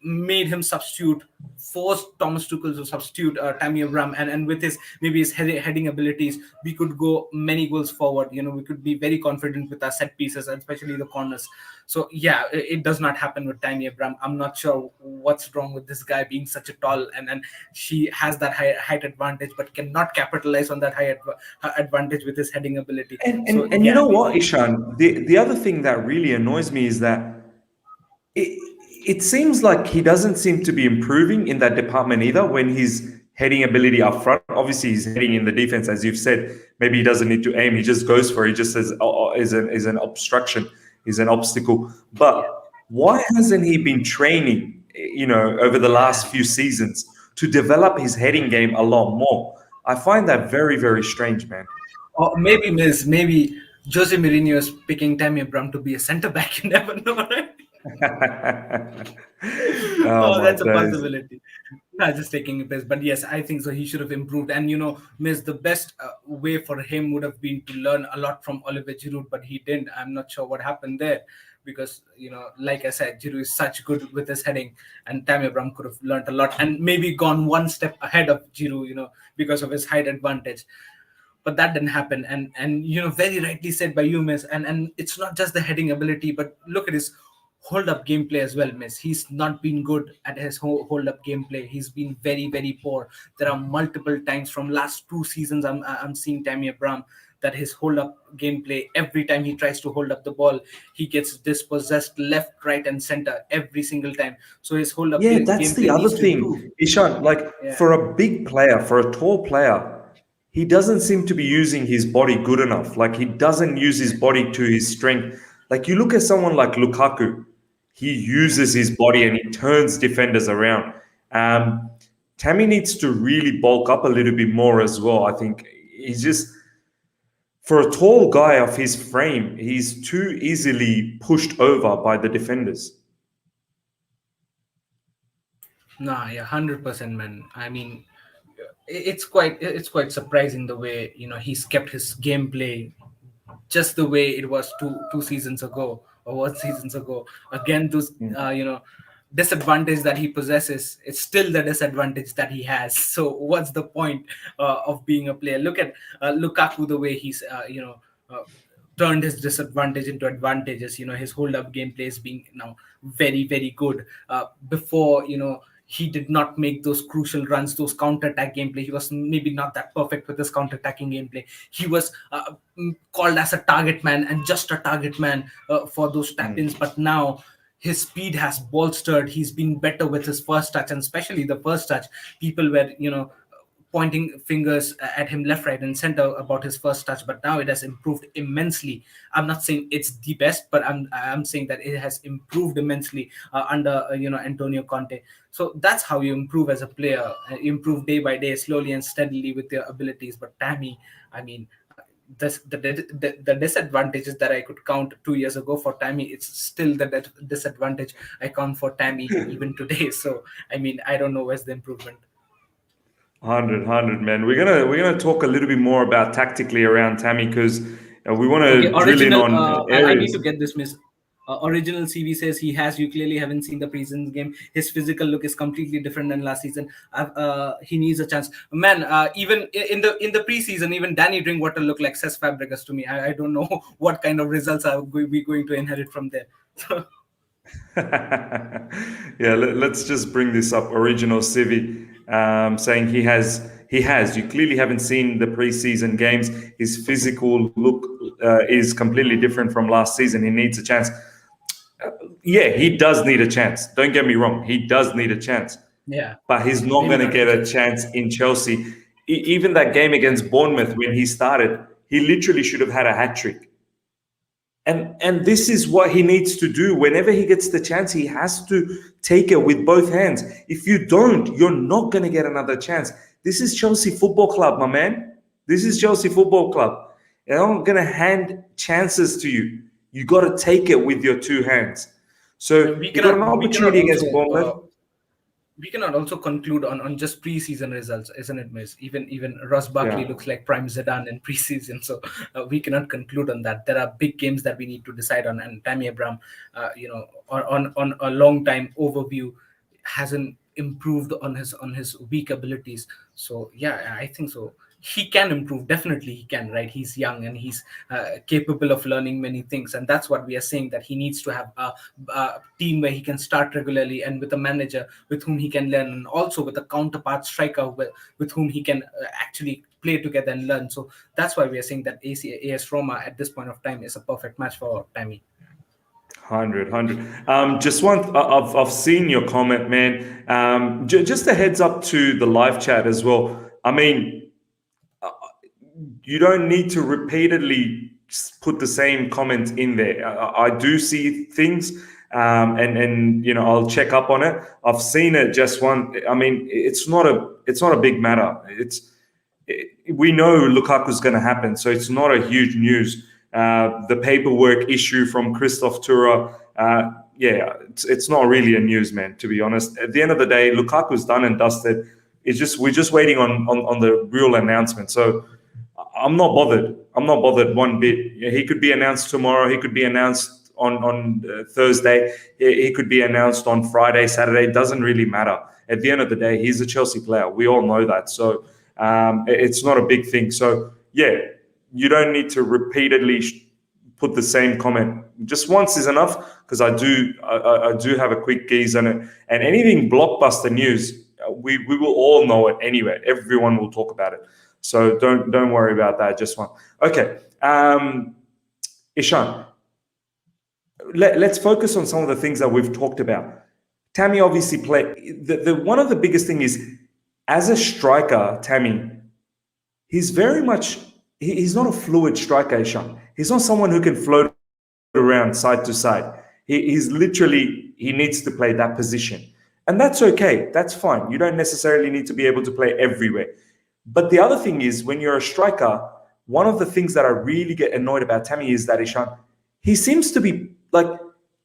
made him substitute, forced Thomas Tuchel to substitute Tammy Abraham, and with his maybe his heading abilities, we could go many goals forward. We could be very confident with our set pieces, and especially the corners. So yeah, it does not happen with Tammy Abraham. I'm not sure what's wrong with this guy being such a tall, and she has that height advantage, but cannot capitalize on that advantage with his heading ability.
And you know what, Ishan? The other thing that really annoys me is that it seems like he doesn't seem to be improving in that department either when he's heading ability up front. Obviously, he's heading in the defense, as you've said. Maybe he doesn't need to aim. He just goes for it. He just says, is an obstruction, is an obstacle. But why hasn't he been training, over the last few seasons to develop his heading game a lot more? I find that very, very strange, man.
Or maybe Jose Mourinho is picking Tammy Abraham to be a centre-back. You never know, right? That's a possibility. Just taking a piss, but yes, I think so. He should have improved, and the best way for him would have been to learn a lot from Oliver Giroud, but he didn't. I'm not sure what happened there, because like I said, Giroud is such good with his heading, and Tammy Abraham could have learned a lot and maybe gone one step ahead of Giroud, because of his height advantage. But that didn't happen, and very rightly said by you, Miss. And it's not just the heading ability, but look at his hold-up gameplay as well, Miss. He's not been good at his hold-up gameplay. He's been very, very poor. There are multiple times from last 2 seasons I'm seeing Tammy Abraham that his hold-up gameplay, every time he tries to hold up the ball, he gets dispossessed left, right, and center every single time. So his hold-up
gameplay. Yeah, that's the other thing, Ishan. For a big player, for a tall player, he doesn't seem to be using his body good enough. He doesn't use his body to his strength. You look at someone like Lukaku. He uses his body and he turns defenders around. Tammy needs to really bulk up a little bit more as well. I think he's just, for a tall guy of his frame, he's too easily pushed over by the defenders.
Nah, yeah, 100%, man. I mean, it's quite surprising the way he's kept his gameplay just the way it was two seasons ago. Or 1 season ago. Again, those disadvantage that he possesses, it's still the disadvantage that he has. So what's the point of being a player? Look at Lukaku, the way he's turned his disadvantage into advantages. His hold-up gameplay is being now very, very good. Before, he did not make those crucial runs, those counter-attack gameplay. He was maybe not that perfect with his counter-attacking gameplay. He was called as a target man and just a target man for those tap-ins. But now his speed has bolstered. He's been better with his first touch, and especially the first touch. People were, pointing fingers at him left, right, and center about his first touch, but now it has improved immensely. I'm not saying it's the best, but I'm saying that it has improved immensely under Antonio Conte. So that's how you improve as a player. Improve day by day, slowly and steadily with your abilities. But Tammy, I mean, the disadvantages that I could count 2 years ago for Tammy, it's still the disadvantage I count for Tammy even today. So I mean, I don't know where's the improvement.
100, man. We're gonna talk a little bit more about tactically around Tammy, because we want to drill in on areas.
I need to get this, Miss. Original CV says he has. You clearly haven't seen the preseason game. His physical look is completely different than last season. He needs a chance, man. Even in the preseason, even Danny Drinkwater looked like Cesc Fabregas to me. I don't know what kind of results are we going to inherit from there.
Yeah, let's just bring this up. Original Civi saying he has. You clearly haven't seen the preseason games. His physical look is completely different from last season. He needs a chance. Yeah, he does need a chance. Don't get me wrong. He does need a chance.
Yeah.
But he's not going to get a chance in Chelsea. Even that game against Bournemouth when he started, he literally should have had a hat-trick. And this is what he needs to do. Whenever he gets the chance, he has to take it with both hands. If you don't, you're not going to get another chance. This is Chelsea Football Club, my man. This is Chelsea Football Club. They're not going to hand chances to you. You got to take it with your two hands. So
We
you got an
cannot
opportunity against
also
Bournemouth.
we cannot also conclude on just preseason results, isn't it, Miss? Even Ross Barkley
Yeah.
looks like prime Zidane in preseason, so we cannot conclude on that. There are big games that we need to decide on, and Tammy Abraham, on a long time overview, hasn't improved on his weak abilities. So yeah, I think so. He can improve, definitely he can, right? He's young and he's capable of learning many things, and that's what we are saying, that he needs to have a team where he can start regularly, and with a manager with whom he can learn, and also with a counterpart striker with whom he can actually play together and learn. So that's why we are saying that AS Roma at this point of time is a perfect match for Tammy.
100. Just one, I've seen your comment, man. Just a heads up to the live chat as well. I mean, you don't need to repeatedly put the same comment in there. I do see things, and I'll check up on it. I've seen it just one. I mean, it's not a big matter. We know Lukaku's going to happen, so it's not a huge news. The paperwork issue from Christoph Tura, it's not really a news, man. To be honest, at the end of the day, Lukaku's done and dusted. We're just waiting on the real announcement. So I'm not bothered. I'm not bothered one bit. He could be announced tomorrow. He could be announced on Thursday. He could be announced on Friday, Saturday. It doesn't really matter. At the end of the day, he's a Chelsea player. We all know that. So it's not a big thing. So yeah, you don't need to repeatedly put the same comment. Just once is enough, because I do have a quick gaze on it. And anything blockbuster news, we will all know it anyway. Everyone will talk about it. So don't worry about that. Just one. Okay. Ishan, let's focus on some of the things that we've talked about. Tammy obviously played. The one of the biggest thing is, as a striker, Tammy, he's very much. He's not a fluid striker, Ishan. He's not someone who can float around side to side. He's literally, he needs to play that position. And that's okay. That's fine. You don't necessarily need to be able to play everywhere. But the other thing is, when you're a striker, one of the things that I really get annoyed about Tammy is that, Ishan, he seems to be like,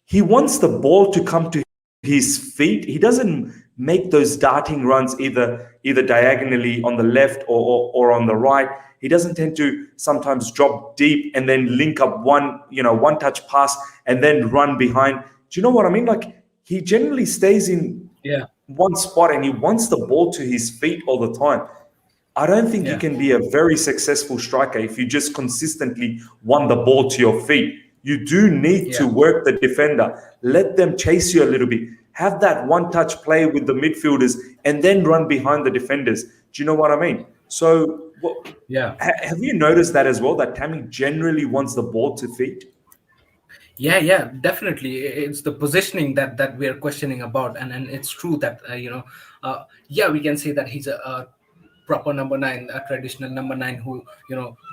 he wants the ball to come to his feet. He doesn't make those darting runs either diagonally on the left or on the right. He doesn't tend to sometimes drop deep and then link up one touch pass and then run behind. Do you know what I mean? Like, he generally stays in one spot and he wants the ball to his feet all the time. I don't think you can be a very successful striker if you just consistently want the ball to your feet. You do need to work the defender. Let them chase you a little bit. Have that one-touch play with the midfielders and then run behind the defenders. Do you know what I mean? So, have you noticed that as well, that Tammy generally wants the ball to feet?
Yeah, definitely. It's the positioning that we are questioning about, and it's true that we can say that he's a proper number 9, a traditional number 9 who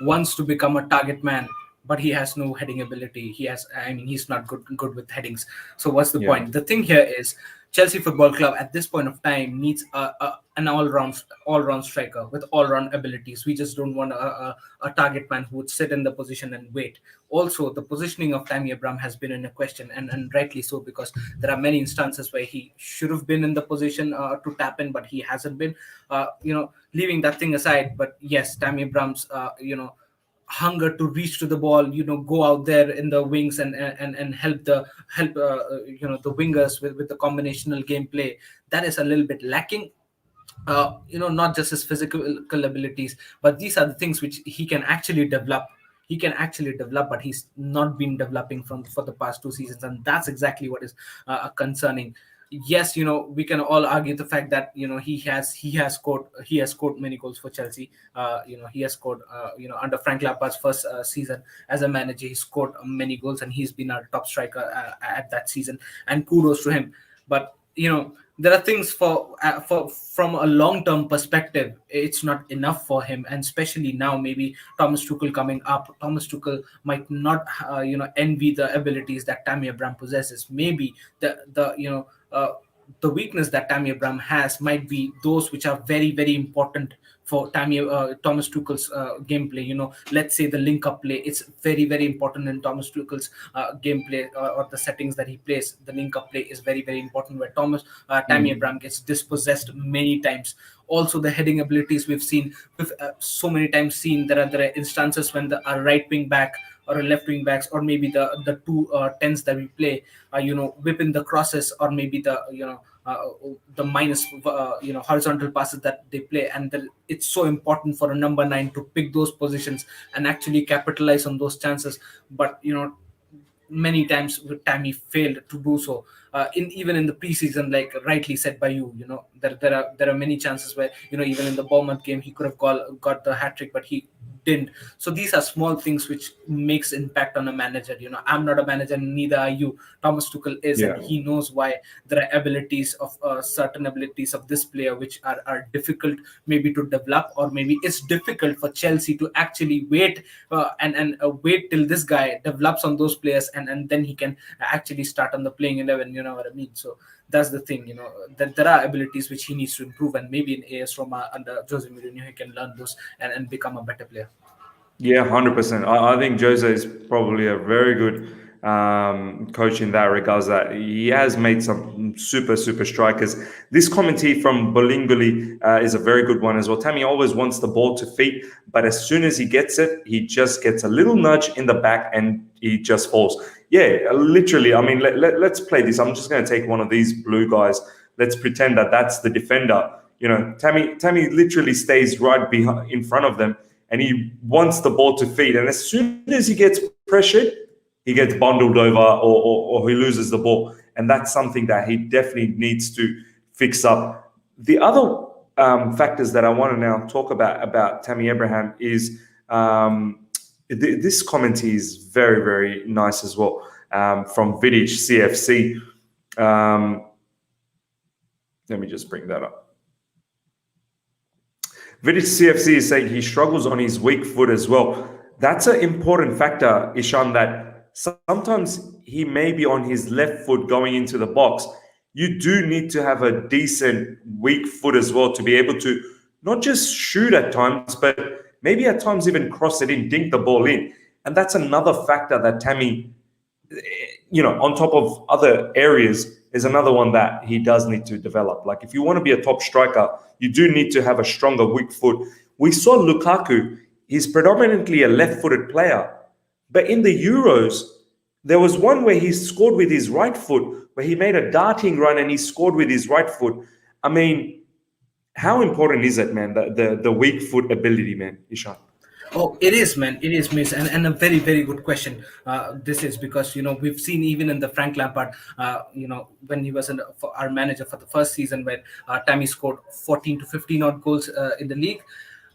wants to become a target man, but he has no heading ability. He's not good with headings. So what's the point? The thing here is, Chelsea Football Club at this point of time needs an all-round striker with all-round abilities. We just don't want a target man who would sit in the position and wait. Also, the positioning of Tammy Abraham has been in a question, and rightly so, because there are many instances where he should have been in the position to tap in, but he hasn't been. Leaving that thing aside, but yes, Tammy Abraham's hunger to reach to the ball, go out there in the wings and help the wingers with the combinational gameplay, that is a little bit lacking. Not just his physical abilities, but these are the things which he can actually develop. But he's not been developing for the past 2 seasons, and that's exactly what is concerning. Yes, we can all argue the fact that he has scored many goals for Chelsea. He has scored under Frank Lampard's first season as a manager. He scored many goals and he's been our top striker at that season, and kudos to him. But there are things for from a long term perspective, it's not enough for him, and especially now, maybe Thomas Tuchel coming up, Thomas Tuchel might not envy the abilities that Tammy Abraham possesses. Maybe the weakness that Tammy Abraham has might be those which are very, very important for Thomas Tuchel's gameplay. Let's say the link up play. It's very, very important in Thomas Tuchel's gameplay, or the settings that he plays. The link up play is very, very important, where Tammy Abraham gets dispossessed many times. Also, the heading abilities we've so many times seen. There are instances when a right wing back or a left wing backs, or maybe the two tens that we play, whip in the crosses, or maybe the minus horizontal passes that they play, and it's so important for a number 9 to pick those positions and actually capitalize on those chances. But many times Tammy failed to do so. Even in the preseason, like rightly said by you, there are many chances where even in the Bournemouth game he could have got the hat trick, but he didn't. So these are small things which makes impact on a manager. I'm not a manager, neither are you. Thomas Tuchel is, and he knows why there are abilities of certain abilities of this player which are difficult maybe to develop, or maybe it's difficult for Chelsea to actually wait and wait till this guy develops on those players, and then he can actually start on the playing 11. You know what I mean? So that's the thing, that there are abilities which he needs to improve, and maybe in AS Roma under Jose Mourinho he can learn those and become a better player.
Yeah, 100%. I think Jose is probably a very good coach in that regards, that he has made some super strikers. This commentary from Bolingoli is a very good one as well. Tammy always wants the ball to feet, but as soon as he gets it, he just gets a little nudge in the back and he just falls. Yeah, literally. I mean, let's play this. I'm just going to take one of these blue guys. Let's pretend that that's the defender. Tammy literally stays right behind, in front of them, and he wants the ball to feed. And as soon as he gets pressured, he gets bundled over, or he loses the ball. And that's something that he definitely needs to fix up. The other factors that I want to now talk about Tammy Abraham is this commentary is very, very nice as well, from Vidic CFC. Let me just bring that up. Vidic CFC is saying he struggles on his weak foot as well. That's an important factor, Ishan, that sometimes he may be on his left foot going into the box. You do need to have a decent weak foot as well to be able to not just shoot at times, but maybe at times even cross it in, dink the ball in. And that's another factor that Tammy, on top of other areas, is another one that he does need to develop. Like, if you want to be a top striker, you do need to have a stronger weak foot. We saw Lukaku, he's predominantly a left-footed player. But in the Euros, there was one where he scored with his right foot, where he made a darting run and he scored with his right foot. I mean, how important is it, man, the weak foot ability, man, Ishan?
Oh, it is, man. It is, miss, and a very, very good question. This is because we've seen even in the Frank Lampard, when he was our manager for the first season, where Tammy scored 14 to 15 odd goals in the league.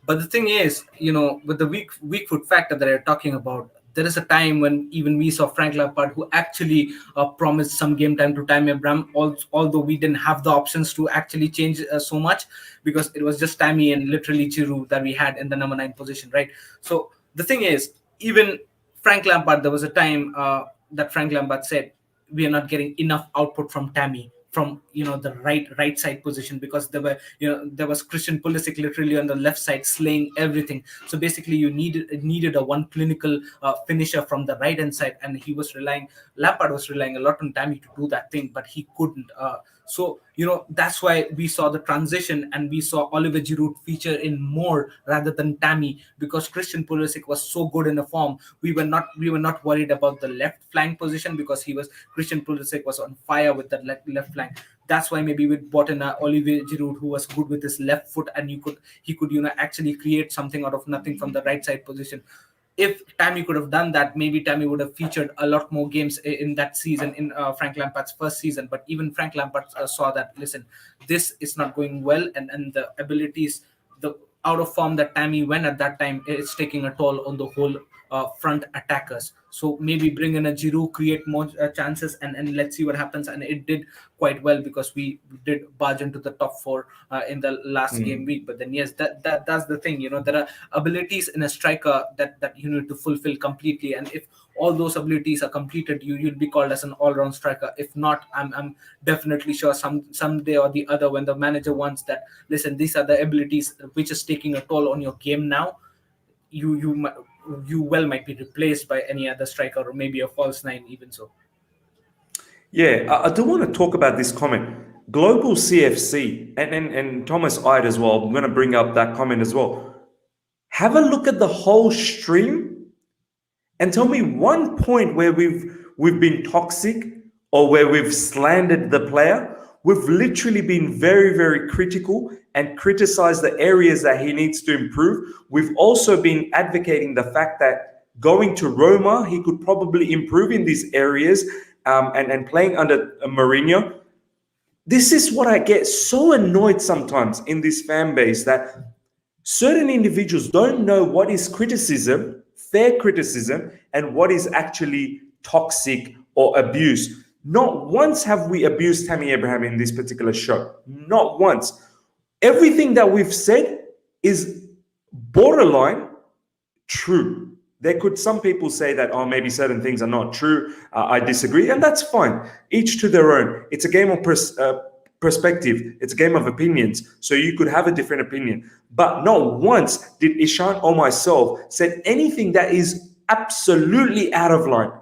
But the thing is, with the weak foot factor that you're talking about, there is a time when even we saw Frank Lampard, who actually promised some game time to Tammy Abraham, although we didn't have the options to actually change so much, because it was just Tammy and literally Giroud that we had in the number 9 position, right? So the thing is, even Frank Lampard, there was a time that Frank Lampard said, we are not getting enough output from Tammy, from the right side position, because there was Christian Pulisic literally on the left side slaying everything. So basically you needed a one clinical finisher from the right hand side, and Lampard was relying a lot on Tammy to do that thing, but he couldn't. So that's why we saw the transition, and we saw Oliver Giroud feature in more rather than Tammy, because Christian Pulisic was so good in the form. We were not worried about the left flank position, because Christian Pulisic was on fire with the left flank. That's why maybe we brought in Olivier Giroud, who was good with his left foot, and he could actually create something out of nothing from the right side position. If Tammy could have done that, maybe Tammy would have featured a lot more games in that season, in Frank Lampard's first season. But even Frank Lampard saw that, listen, this is not going well, and the abilities, out of form that Tammy went at that time, it's taking a toll on the whole front attackers. So maybe bring in a Giroud, create more chances, and let's see what happens. And it did quite well because we did barge into the top four in the last game week. But then yes, that's the thing. There are abilities in a striker that you need to fulfill completely, and if all those abilities are completed, you'll be called as an all-round striker. If not, I'm definitely sure someday or the other, when the manager wants that, listen, these are the abilities which is taking a toll on your game now, you well might be replaced by any other striker or maybe a false nine, even so.
Yeah, I do want to talk about this comment. Global CFC and Thomas Ide as well. I'm going to bring up that comment as well. Have a look at the whole stream and tell me one point where we've been toxic or where we've slandered the player. We've literally been very, very critical and criticized the areas that he needs to improve. We've also been advocating the fact that going to Roma, he could probably improve in these areas, and playing under Mourinho. This is what I get so annoyed sometimes in this fan base, that certain individuals don't know what is criticism, fair criticism, and what is actually toxic or abuse. Not once have we abused Tammy Abraham in this particular show. Not once. Everything that we've said is borderline true. Some people say that, oh, maybe certain things are not true. I disagree, and that's fine. Each to their own. It's a game of perspective. It's a game of opinions. So you could have a different opinion. But not once did Ishan or myself said anything that is absolutely out of line.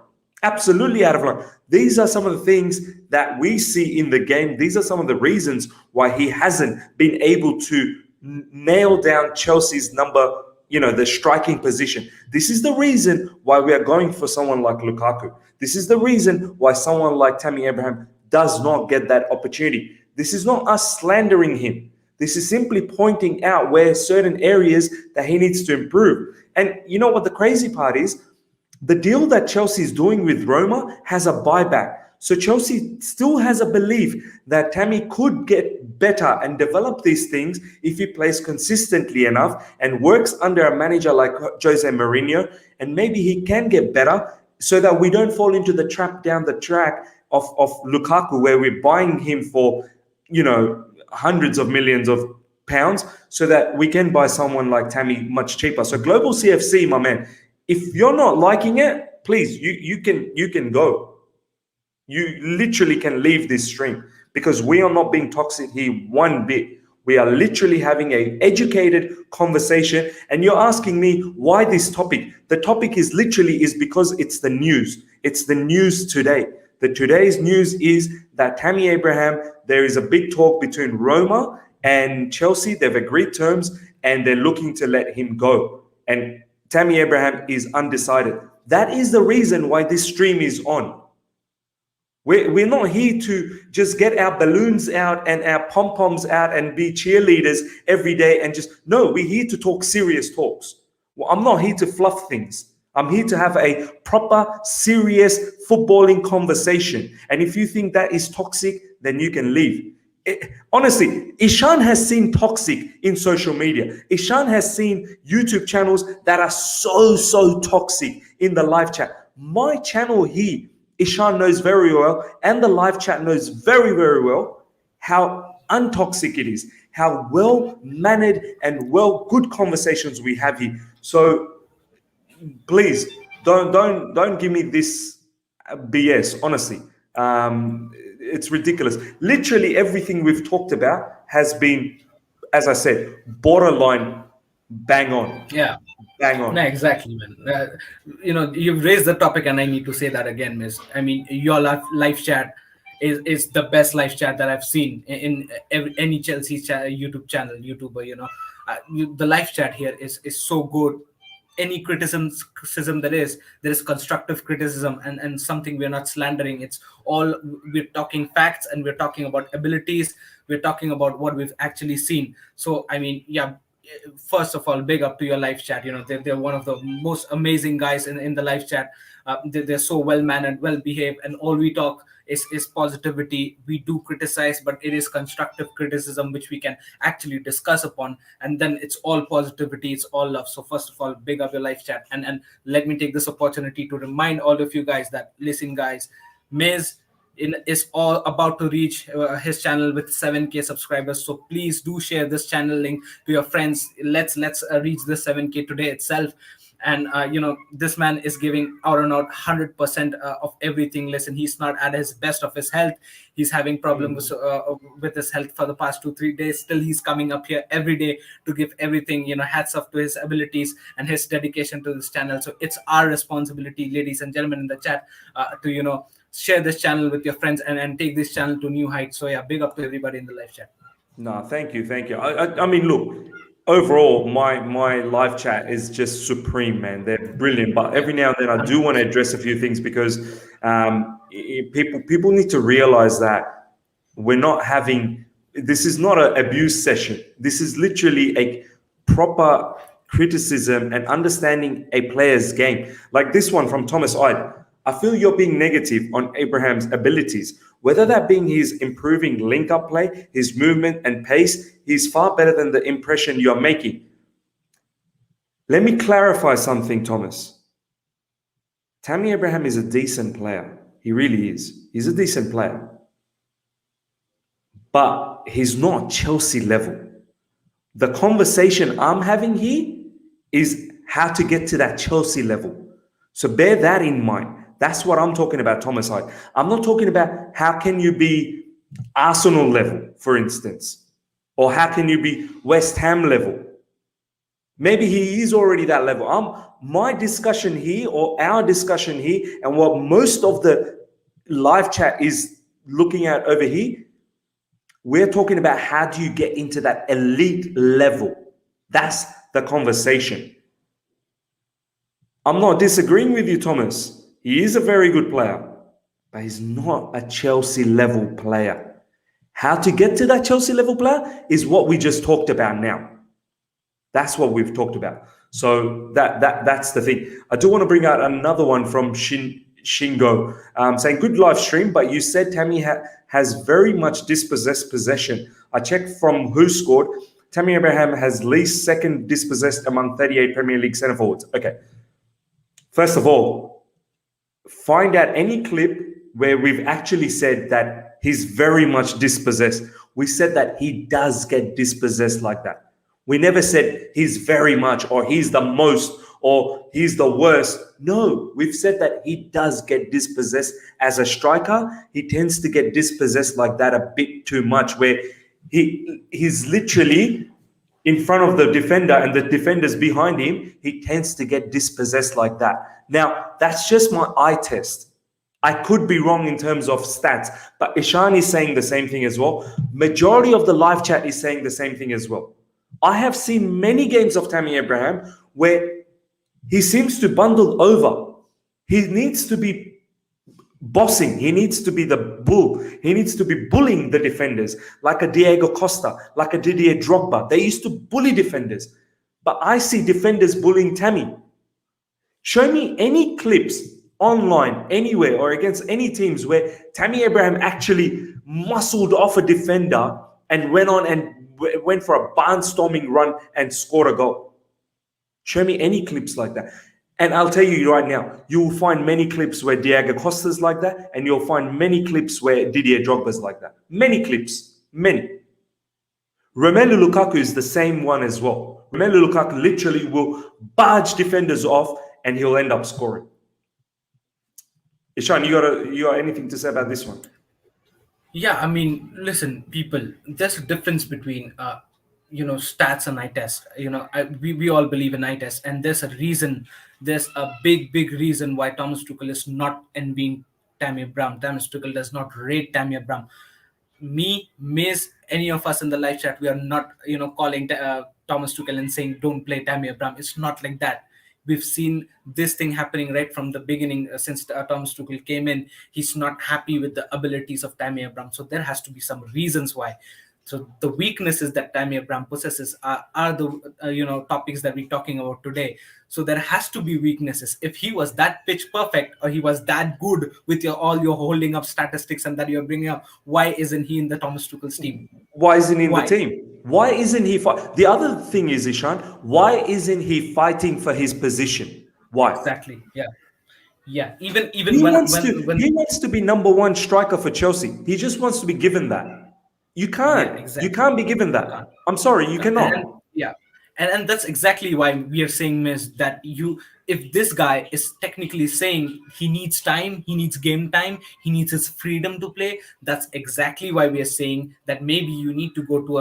Absolutely out of line. These are some of the things that we see in the game. These are some of the reasons why he hasn't been able to nail down Chelsea's number, the striking position. This is the reason why we are going for someone like Lukaku. This is the reason why someone like Tammy Abraham does not get that opportunity. This is not us slandering him. This is simply pointing out where certain areas that he needs to improve. And you know what the crazy part is? The deal that Chelsea is doing with Roma has a buyback. So Chelsea still has a belief that Tammy could get better and develop these things if he plays consistently enough and works under a manager like Jose Mourinho, and maybe he can get better so that we don't fall into the trap down the track of Lukaku, where we're buying him for, hundreds of millions of pounds, so that we can buy someone like Tammy much cheaper. So Global CFC, my man, if you're not liking it, please, you can go. You literally can leave this stream, because we are not being toxic here one bit. We are literally having an educated conversation, and you're asking me why this topic. The topic is because it's the news. It's the news today. Today's news is that Tammy Abraham, there is a big talk between Roma and Chelsea. They've agreed terms and they're looking to let him go. And Tammy Abraham is undecided. That is the reason why this stream is on. We're not here to just get our balloons out and our pom-poms out and be cheerleaders every day and no, we're here to talk serious talks. Well, I'm not here to fluff things. I'm here to have a proper, serious footballing conversation. And if you think that is toxic, then you can leave. Honestly, Ishan has seen toxic in social media. Ishan has seen YouTube channels that are so toxic in the live chat. My channel here, Ishan knows very well, and the live chat knows very, very well how untoxic it is, how well-mannered and good conversations we have here. So please don't give me this BS. Honestly, it's ridiculous. Literally everything we've talked about has been, as I said, borderline bang on.
Yeah.
Bang on.
No, exactly, man. You've raised the topic, and I need to say that again, miss. I mean, your live chat is the best live chat that I've seen in any Chelsea YouTube channel, YouTuber. The live chat here is so good. Any criticism there is constructive criticism, and something we're not slandering. It's all, we're talking facts, and we're talking about abilities. We're talking about what we've actually seen. So, I mean, yeah. First of all, big up to your live chat. They're one of the most amazing guys in the live chat. They're so well mannered, well behaved, and all we talk is positivity. We do criticize, but it is constructive criticism which we can actually discuss upon, and then it's all positivity, it's all love. So first of all, big up your live chat, and let me take this opportunity to remind all of you guys that, listen guys, Miz is all about to reach his channel with 7k subscribers, so please do share this channel link to your friends. Let's reach this 7k today itself. And this man is giving out and out 100% of everything. Listen, he's not at his best of his health. He's having problems with his health for the past 2-3 days. Still, he's coming up here every day to give everything. Hats off to his abilities and his dedication to this channel. So it's our responsibility, ladies and gentlemen in the chat, to share this channel with your friends and take this channel to new heights. So yeah, big up to everybody in the live chat.
No, thank you. I mean, look, overall, my live chat is just supreme, man. They're brilliant. But every now and then, I do want to address a few things, because people need to realize that we're not having. This is not an abuse session. This is literally a proper criticism and understanding a player's game. Like this one from Thomas Ide. I feel you're being negative on Abraham's abilities, whether that being his improving link-up play, his movement and pace. He's far better than the impression you're making. Let me clarify something, Thomas. Tammy Abraham is a decent player. He really is. He's a decent player. But he's not Chelsea level. The conversation I'm having here is how to get to that Chelsea level. So bear that in mind. That's what I'm talking about, Thomas Hyde. I'm not talking about how can you be Arsenal level, for instance, or how can you be West Ham level. Maybe he is already that level. My discussion here, or our discussion here, and what most of the live chat is looking at over here, we're talking about how do you get into that elite level. That's the conversation. I'm not disagreeing with you, Thomas. He is a very good player, but he's not a Chelsea level player. How to get to that Chelsea level player is what we just talked about now. That's what we've talked about. So that's the thing. I do want to bring out another one from Shingo, saying, good live stream, but you said Tammy has very much dispossessed possession. I checked from who scored. Tammy Abraham has least second dispossessed among 38 Premier League centre forwards. Okay. First of all, find out any clip where we've actually said that he's very much dispossessed. We said that he does get dispossessed like that. We never said he's very much, or he's the most, or he's the worst. No, we've said that he does get dispossessed. As a striker, he tends to get dispossessed like that a bit too much, where he's literally in front of the defender and the defender's behind him. He tends to get dispossessed like that. Now, that's just my eye test. I could be wrong in terms of stats, but Ishan is saying the same thing as well. Majority of the live chat is saying the same thing as well. I have seen many games of Tammy Abraham where he seems to bundle over. He needs to be bossing. He needs to be the bull. He needs to be bullying the defenders, like a Diego Costa, like a Didier Drogba. They used to bully defenders, but I see defenders bullying Tammy. Show me any clips online, anywhere, or against any teams where Tammy Abraham actually muscled off a defender and went on and went for a barnstorming run and scored a goal. Show me any clips like that. And I'll tell you right now, you will find many clips where Diego Costa's like that, and you'll find many clips where Didier Drogba's like that. Many clips, many. Romelu Lukaku is the same one as well. Romelu Lukaku literally will barge defenders off and he'll end up scoring. Ishan, you got anything to say about this one?
Yeah, I mean, listen, people, there's a difference between stats and eye test. We all believe in eye test, and there's a big reason why Thomas Tuchel is not envying Tammy Abraham. Thomas Tuchel does not rate Tammy Abraham. Me, Miz, any of us in the live chat, we are not calling Thomas Tuchel and saying don't play Tammy Abraham. It's not like that. We've seen this thing happening right from the beginning. Since Thomas Tuchel came in, he's not happy with the abilities of Tammy Abraham. So there has to be some reasons why. So the weaknesses that Tammy Abraham possesses are the topics that we're talking about today. So there has to be weaknesses. If he was that pitch perfect, or he was that good with all your holding up statistics and that you're bringing up, why isn't he in the Thomas Tuchel's team?
Why isn't he in the
Why?
team? Why isn't he The other thing is, Ishan, why isn't he fighting for his position? Why?
Exactly. Yeah. Yeah. Even
He
when
wants to be number one striker for Chelsea. He just wants to be given that. You can't.
Yeah, exactly.
You can't be given that.
Can't.
I'm sorry, you cannot.
Yeah, and that's exactly why we are saying, Miss, that if this guy is technically saying he needs time, he needs game time, he needs his freedom to play, that's exactly why we are saying that maybe you need to go to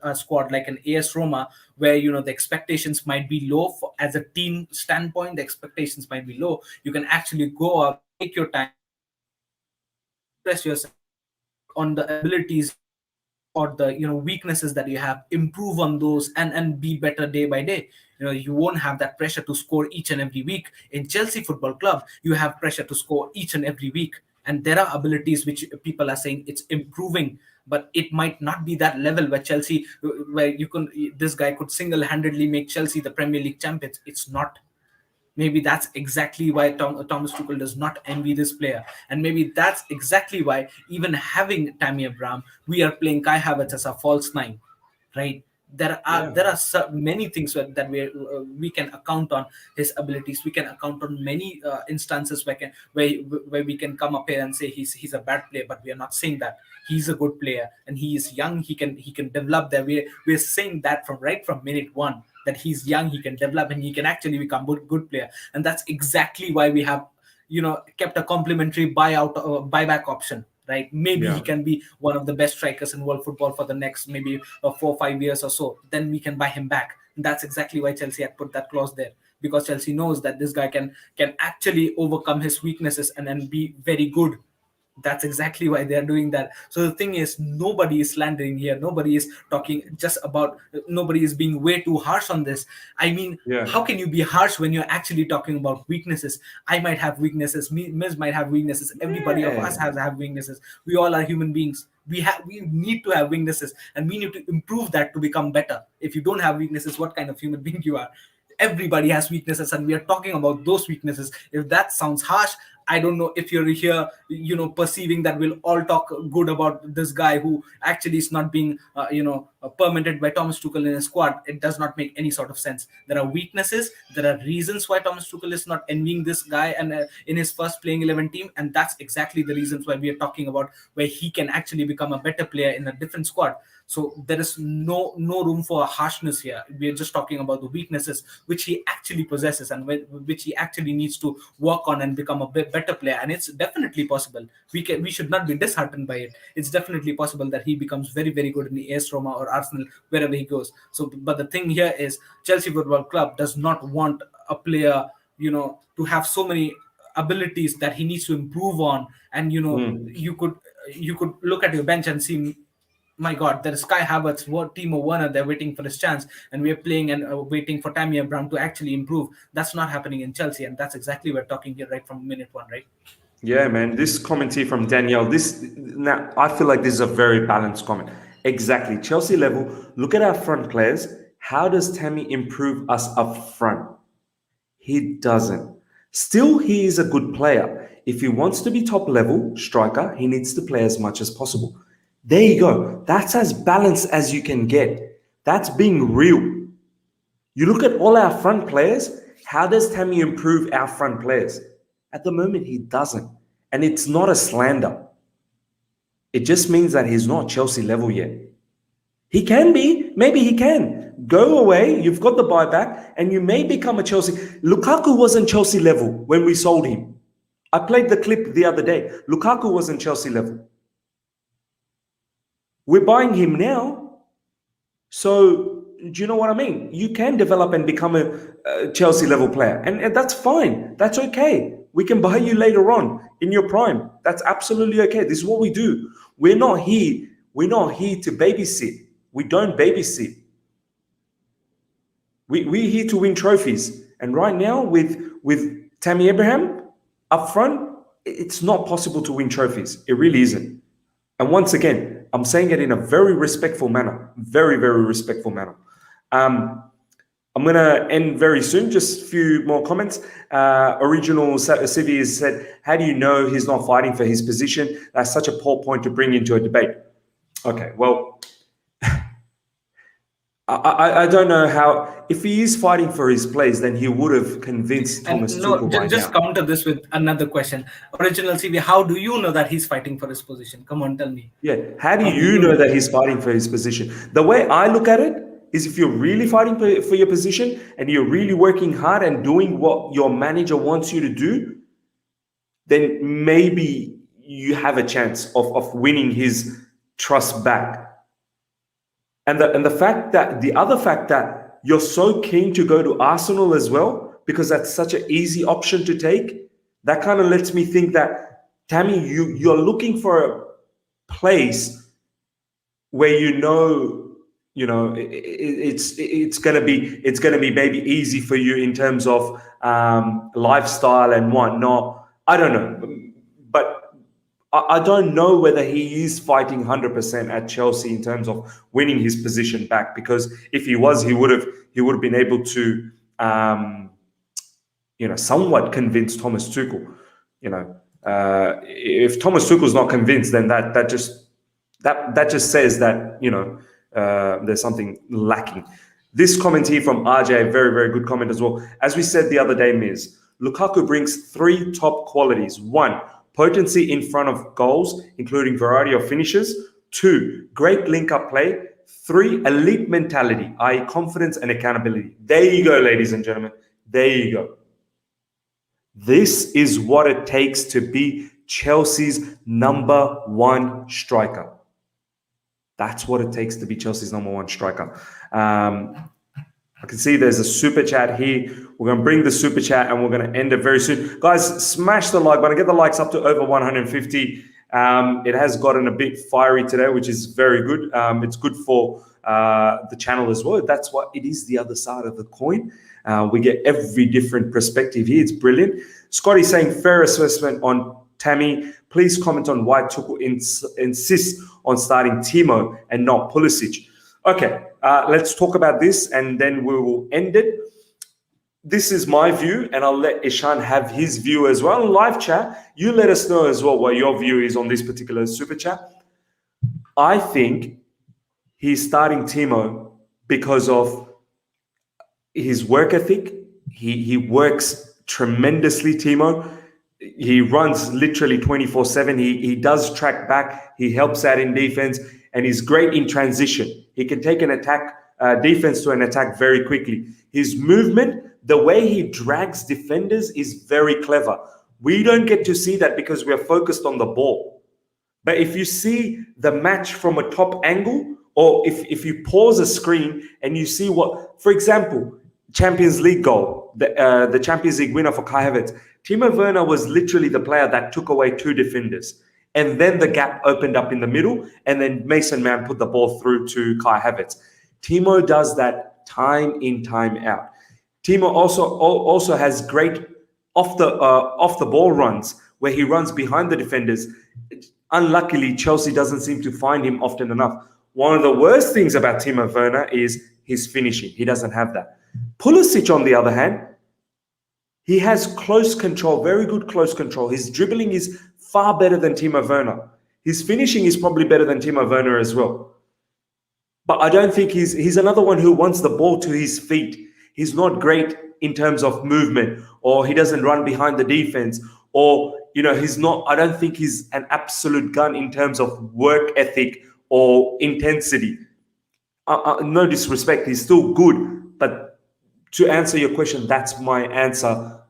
a squad like an AS Roma, where the expectations might be low as a team standpoint. The expectations might be low. You can actually go out, take your time, express yourself, work on the abilities or the weaknesses that you have, improve on those, and be better day by day. You won't have that pressure to score each and every week. In Chelsea Football Club, you have pressure to score each and every week, and there are abilities which people are saying it's improving, but it might not be that level where Chelsea, where this guy could single-handedly make Chelsea the Premier League champions. It's not. Maybe that's exactly why Thomas Tuchel does not envy this player. And maybe that's exactly why, even having Tammy Abraham, we are playing Kai Havertz as a false nine, right? There are many things that we can account on his abilities. We can account on many instances where we can come up here and say he's a bad player, but we are not saying that. He's a good player and he is young. He can develop there. We're saying that from minute one, that he's young, he can develop, and he can actually become a good player. And that's exactly why we have kept a complimentary buyback option, right? Maybe he can be one of the best strikers in world football for the next maybe 4 or 5 years or so. Then we can buy him back. And that's exactly why Chelsea had put that clause there, because Chelsea knows that this guy can actually overcome his weaknesses and then be very good. That's exactly why they're doing that. So the thing is, nobody is slandering here. Nobody is nobody is being way too harsh on this. I mean, how can you be harsh when you're actually talking about weaknesses? I might have weaknesses. Miz might have weaknesses. Everybody of us have weaknesses. We all are human beings. We need to have weaknesses, and we need to improve that to become better. If you don't have weaknesses, what kind of human being you are? Everybody has weaknesses, and we are talking about those weaknesses. If that sounds harsh, I don't know if you're here, perceiving that we'll all talk good about this guy who actually is not being, permitted by Thomas Tuchel in his squad. It does not make any sort of sense. There are weaknesses. There are reasons why Thomas Tuchel is not envying this guy and in his first playing 11 team, and that's exactly the reasons why we are talking about where he can actually become a better player in a different squad. So there is no room for harshness here. We are just talking about the weaknesses which he actually possesses and which he actually needs to work on and become a better player. And it's definitely possible. We should not be disheartened by it. It's definitely possible that he becomes very, very good in the AS Roma or Arsenal, wherever he goes. So, but the thing here is, Chelsea Football Club does not want a player, to have so many abilities that he needs to improve on. And you could look at your bench and see, my God, there is Kai Havertz, Timo Werner, they're waiting for his chance, and we're playing and waiting for Tammy Abraham to actually improve. That's not happening in Chelsea, and that's exactly what we're talking here right from minute one, right?
Yeah, man. This comment here from Danielle, now I feel like this is a very balanced comment. Exactly. Chelsea level, look at our front players. How does Tammy improve us up front? He doesn't. Still, he is a good player. If he wants to be top level striker, he needs to play as much as possible. There you go. That's as balanced as you can get. That's being real. You look at all our front players. How does Tammy improve our front players? At the moment, he doesn't. And it's not a slander. It just means that he's not Chelsea level yet. He can be. Maybe he can. Go away. You've got the buyback and you may become a Chelsea. Lukaku wasn't Chelsea level when we sold him. I played the clip the other day. Lukaku wasn't Chelsea level. We're buying him now. So, do you know what I mean? You can develop and become a Chelsea level player. And that's fine. That's okay. We can buy you later on in your prime. That's absolutely okay. This is what we do. We're not here to babysit. We don't babysit. We're here to win trophies. And right now with Tammy Abraham up front, it's not possible to win trophies. It really isn't. And once again, I'm saying it in a very respectful manner. Very, very respectful manner. I'm going to end very soon. Just a few more comments. Original Civi has said, how do you know he's not fighting for his position? That's such a poor point to bring into a debate. Okay, well, I don't know how. If he is fighting for his place, then he would have convinced Thomas Tuchel by
just
now.
counter this with another question. Original CV, how do you know that he's fighting for his position? Come on, tell me.
Yeah, how do you know that he's fighting for his position? The way I look at it is, if you're really fighting for your position and you're really working hard and doing what your manager wants you to do, then maybe you have a chance of winning his trust back. And the other fact that you're so keen to go to Arsenal as well, because that's such an easy option to take, that kind of lets me think that, Tammy, you're looking for a place where it's gonna be maybe easy for you in terms of lifestyle and whatnot. I don't know, but I don't know whether he is fighting 100% at Chelsea in terms of winning his position back, because if he was, he would have been able to somewhat convince Thomas Tuchel. If Thomas Tuchel's not convinced, then that just says that there's something lacking. This comment here from RJ, very, very good comment as well. As we said the other day, Miz, Lukaku brings 3 top qualities. 1, potency in front of goals, including variety of finishes. 2, great link-up play. 3, elite mentality, i.e. confidence and accountability. There you go, ladies and gentlemen. There you go. This is what it takes to be Chelsea's #1 striker. That's what it takes to be Chelsea's #1 striker. I can see there's a super chat here. We're going to bring the super chat and we're going to end it very soon. Guys, smash the like button. Get the likes up to over 150. It has gotten a bit fiery today, which is very good. It's good for the channel as well. That's what it is, the other side of the coin. We get every different perspective here. It's brilliant. Scotty saying, fair assessment on Tammy. Please comment on why Tuchel insists on starting Timo and not Pulisic. Okay, let's talk about this and then we will end it. This is my view, and I'll let Ishan have his view as well. Live chat, you let us know as well what your view is on this particular super chat. I think he's starting Timo because of his work ethic. He works tremendously, Timo. He runs literally 24/7. He does track back. He helps out in defense, and he's great in transition. He can take an attack, defense to an attack very quickly. His movement, the way he drags defenders, is very clever. We don't get to see that because we are focused on the ball. But if you see the match from a top angle, or if you pause a screen and you see what, for example, Champions League goal, the Champions League winner for Kai Havertz, Timo Werner was literally the player that took away 2 defenders. And then the gap opened up in the middle, and then Mason Mount put the ball through to Kai Havertz. Timo does that time in, time out. Timo also has great off the ball runs where he runs behind the defenders. Unluckily, Chelsea doesn't seem to find him often enough. One of the worst things about Timo Werner is his finishing. He doesn't have that. Pulisic, on the other hand, he has close control, very good close control. His dribbling is far better than Timo Werner. His finishing is probably better than Timo Werner as well. But I don't think he's another one who wants the ball to his feet. He's not great in terms of movement, or he doesn't run behind the defense, or, I don't think he's an absolute gun in terms of work ethic or intensity. No disrespect, he's still good. But to answer your question, that's my answer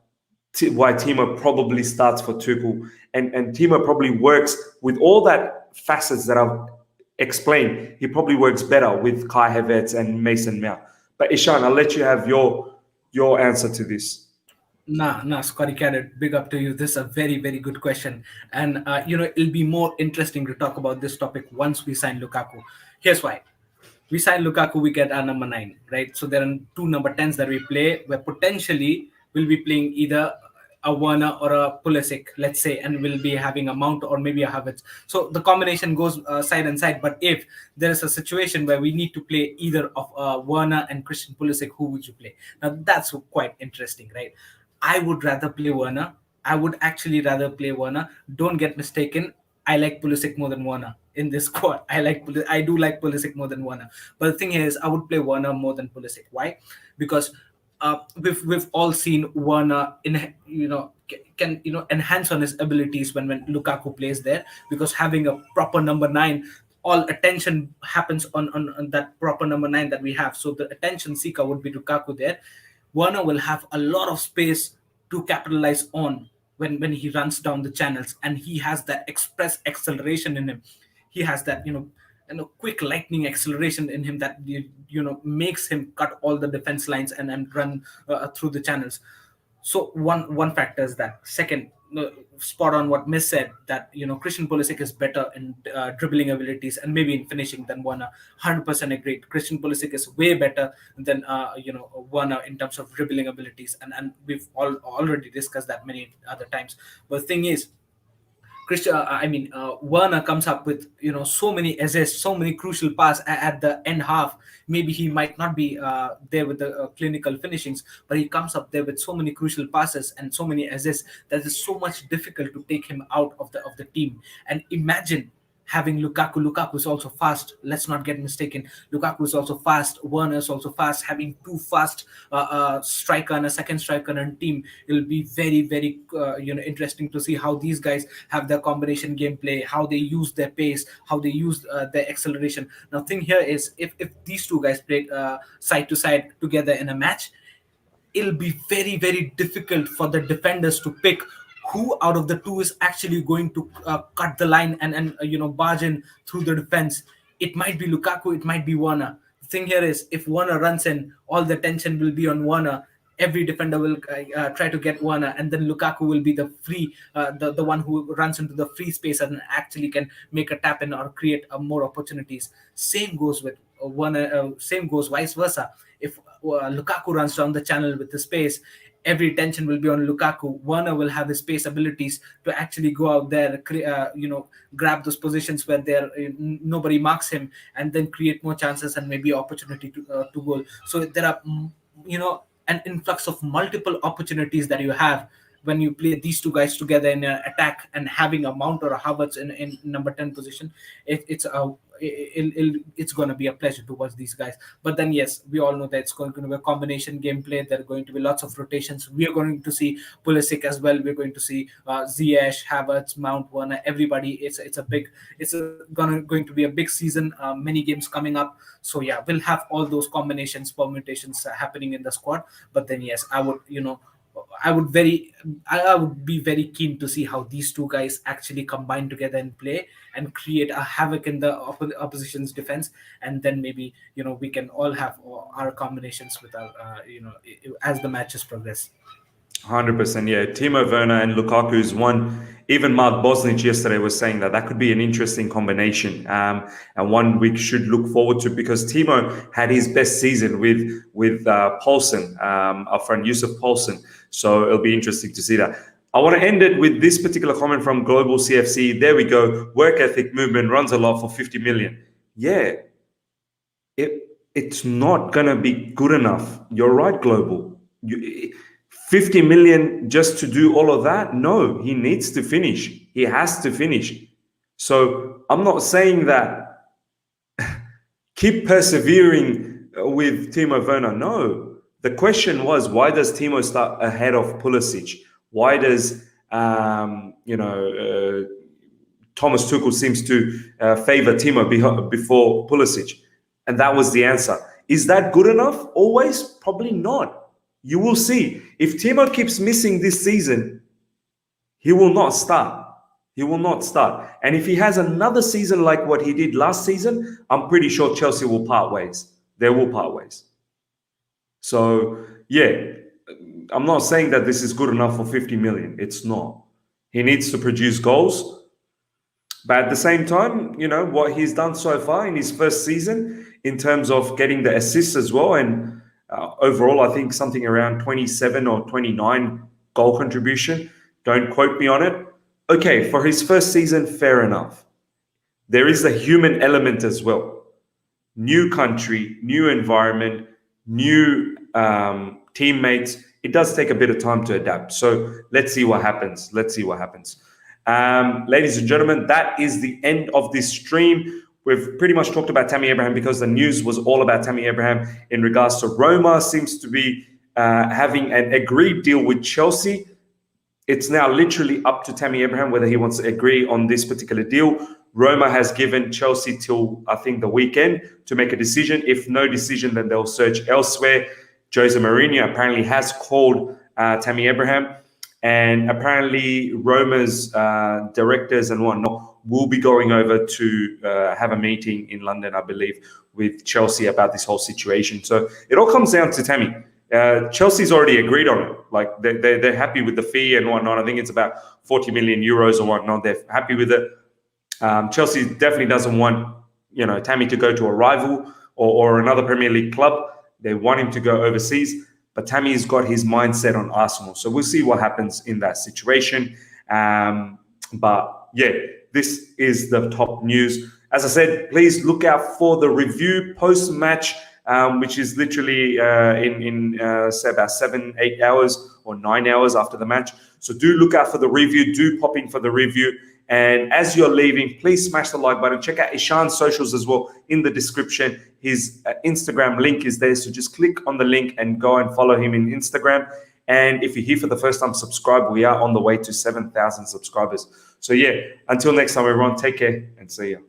to why Timo probably starts for Tuchel. And Timo probably works with all that facets that I've explained. He probably works better with Kai Havertz and Mason Mount. But Ishan, I'll let you have your answer to this.
Nah, Scotty Cadet, big up to you. This is a very, very good question. And, it'll be more interesting to talk about this topic once we sign Lukaku. Here's why. We sign Lukaku, we get our number 9, right? So there are 2 number 10s that we play, where potentially we'll be playing either a Werner or a Pulisic, let's say, and will be having a Mount or maybe a Havertz. So the combination goes side and side. But if there is a situation where we need to play either of Werner and Christian Pulisic, who would you play? Now that's quite interesting, right? I would rather play Werner. I would actually rather play Werner. Don't get mistaken. I like Pulisic more than Werner in this squad. I do like Pulisic more than Werner. But the thing is, I would play Werner more than Pulisic. Why? Because we've all seen Werner can enhance on his abilities when Lukaku plays there, because having a proper number 9, all attention happens on that proper number 9 that we have. So the attention seeker would be Lukaku there. Werner will have a lot of space to capitalize on when he runs down the channels, and he has that express acceleration in him. He has that quick lightning acceleration in him that makes him cut all the defense lines and run through the channels. So one factor is that. Second, spot on what Miss said, that Christian Pulisic is better in dribbling abilities and maybe in finishing than Werner. 100% agreed. Christian Pulisic is way better than Werner in terms of dribbling abilities, and we've already discussed that many other times. But the thing is, Werner comes up with so many assists, so many crucial passes at the end half. Maybe he might not be there with the clinical finishings, but he comes up there with so many crucial passes and so many assists that it's so much difficult to take him out of the team. And imagine having Lukaku. Lukaku is also fast. Let's not get mistaken. Lukaku is also fast. Werner is also fast. Having two fast striker and a second striker on team, it will be very, very interesting to see how these guys have their combination gameplay, how they use their pace, how they use their acceleration. Now, thing here is, if these two guys played side to side together in a match, it'll be very, very difficult for the defenders to pick who out of the two is actually going to cut the line and barge in through the defense. It might be Lukaku, it might be Werner. The thing here is, if Werner runs in, all the tension will be on Werner. Every defender will try to get Werner, and then Lukaku will be the free, the one who runs into the free space and actually can make a tap in or create more opportunities. Same goes with Werner. Same goes vice versa. If Lukaku runs down the channel with the space, every tension will be on Lukaku. Werner will have his space abilities to actually go out there, grab those positions where nobody marks him, and then create more chances and maybe opportunity to goal. So there are, an influx of multiple opportunities that you have when you play these two guys together in an attack, and having a Mount or a Havertz in number 10 position, it's going to be a pleasure to watch these guys. But then, yes, we all know that it's going to be a combination gameplay. There are going to be lots of rotations. We are going to see Pulisic as well. We're going to see Ziyech, Havertz, Mount, Werner, everybody. It's going to be a big season. Many games coming up. So yeah, we'll have all those combinations, permutations happening in the squad. But then, yes, I would be very keen to see how these two guys actually combine together and play and create a havoc in the opposition's defense. And then maybe we can all have our combinations with our as the matches progress.
100%, yeah. Timo Werner and Lukaku's one. Even Mark Bosnich yesterday was saying that could be an interesting combination, and one we should look forward to, because Timo had his best season with Poulsen, our friend Yusuf Poulsen. So it'll be interesting to see that. I want to end it with this particular comment from Global CFC. There we go. Work ethic movement runs a lot for 50 million. Yeah, it's not going to be good enough. You're right, Global. 50 million just to do all of that? No, he needs to finish. He has to finish. So I'm not saying that keep persevering with Timo Werner. No. The question was, why does Timo start ahead of Pulisic? Why does Thomas Tuchel seems to favor Timo before Pulisic? And that was the answer. Is that good enough? Always? Probably not. You will see. If Timo keeps missing this season, he will not start. He will not start. And if he has another season like what he did last season, I'm pretty sure Chelsea will part ways. They will part ways. So, yeah, I'm not saying that this is good enough for 50 million. It's not. He needs to produce goals. But at the same time, what he's done so far in his first season in terms of getting the assists as well, and overall, I think something around 27 or 29 goal contribution. Don't quote me on it. Okay, for his first season, fair enough. There is a human element as well. New country, new environment, new teammates. It does take a bit of time to adapt. So let's see what happens. Let's see what happens. Ladies and gentlemen, that is the end of this stream. We've pretty much talked about Tammy Abraham because the news was all about Tammy Abraham in regards to Roma seems to be having an agreed deal with Chelsea. It's now literally up to Tammy Abraham whether he wants to agree on this particular deal. Roma has given Chelsea till, I think, the weekend to make a decision. If no decision, then they'll search elsewhere. Jose Mourinho apparently has called Tammy Abraham, and apparently Roma's directors and whatnot will be going over to have a meeting in London, I believe, with Chelsea about this whole situation. So it all comes down to Tammy. Chelsea's already agreed on it. Like they're happy with the fee and whatnot. I think it's about 40 million euros or whatnot. They're happy with it. Chelsea definitely doesn't want, Tammy to go to a rival or another Premier League club. They want him to go overseas, but Tammy's got his mindset on Arsenal. So we'll see what happens in that situation. But yeah, this is the top news. As I said, please look out for the review post-match, which is literally in say about 7-8 hours or 9 hours after the match. So do look out for the review. Do pop in for the review. And as you're leaving, please smash the like button. Check out Ishan's socials as well in the description. His Instagram link is there. So just click on the link and go and follow him in Instagram. And if you're here for the first time, subscribe. We are on the way to 7,000 subscribers. So yeah, until next time, everyone, take care and see you.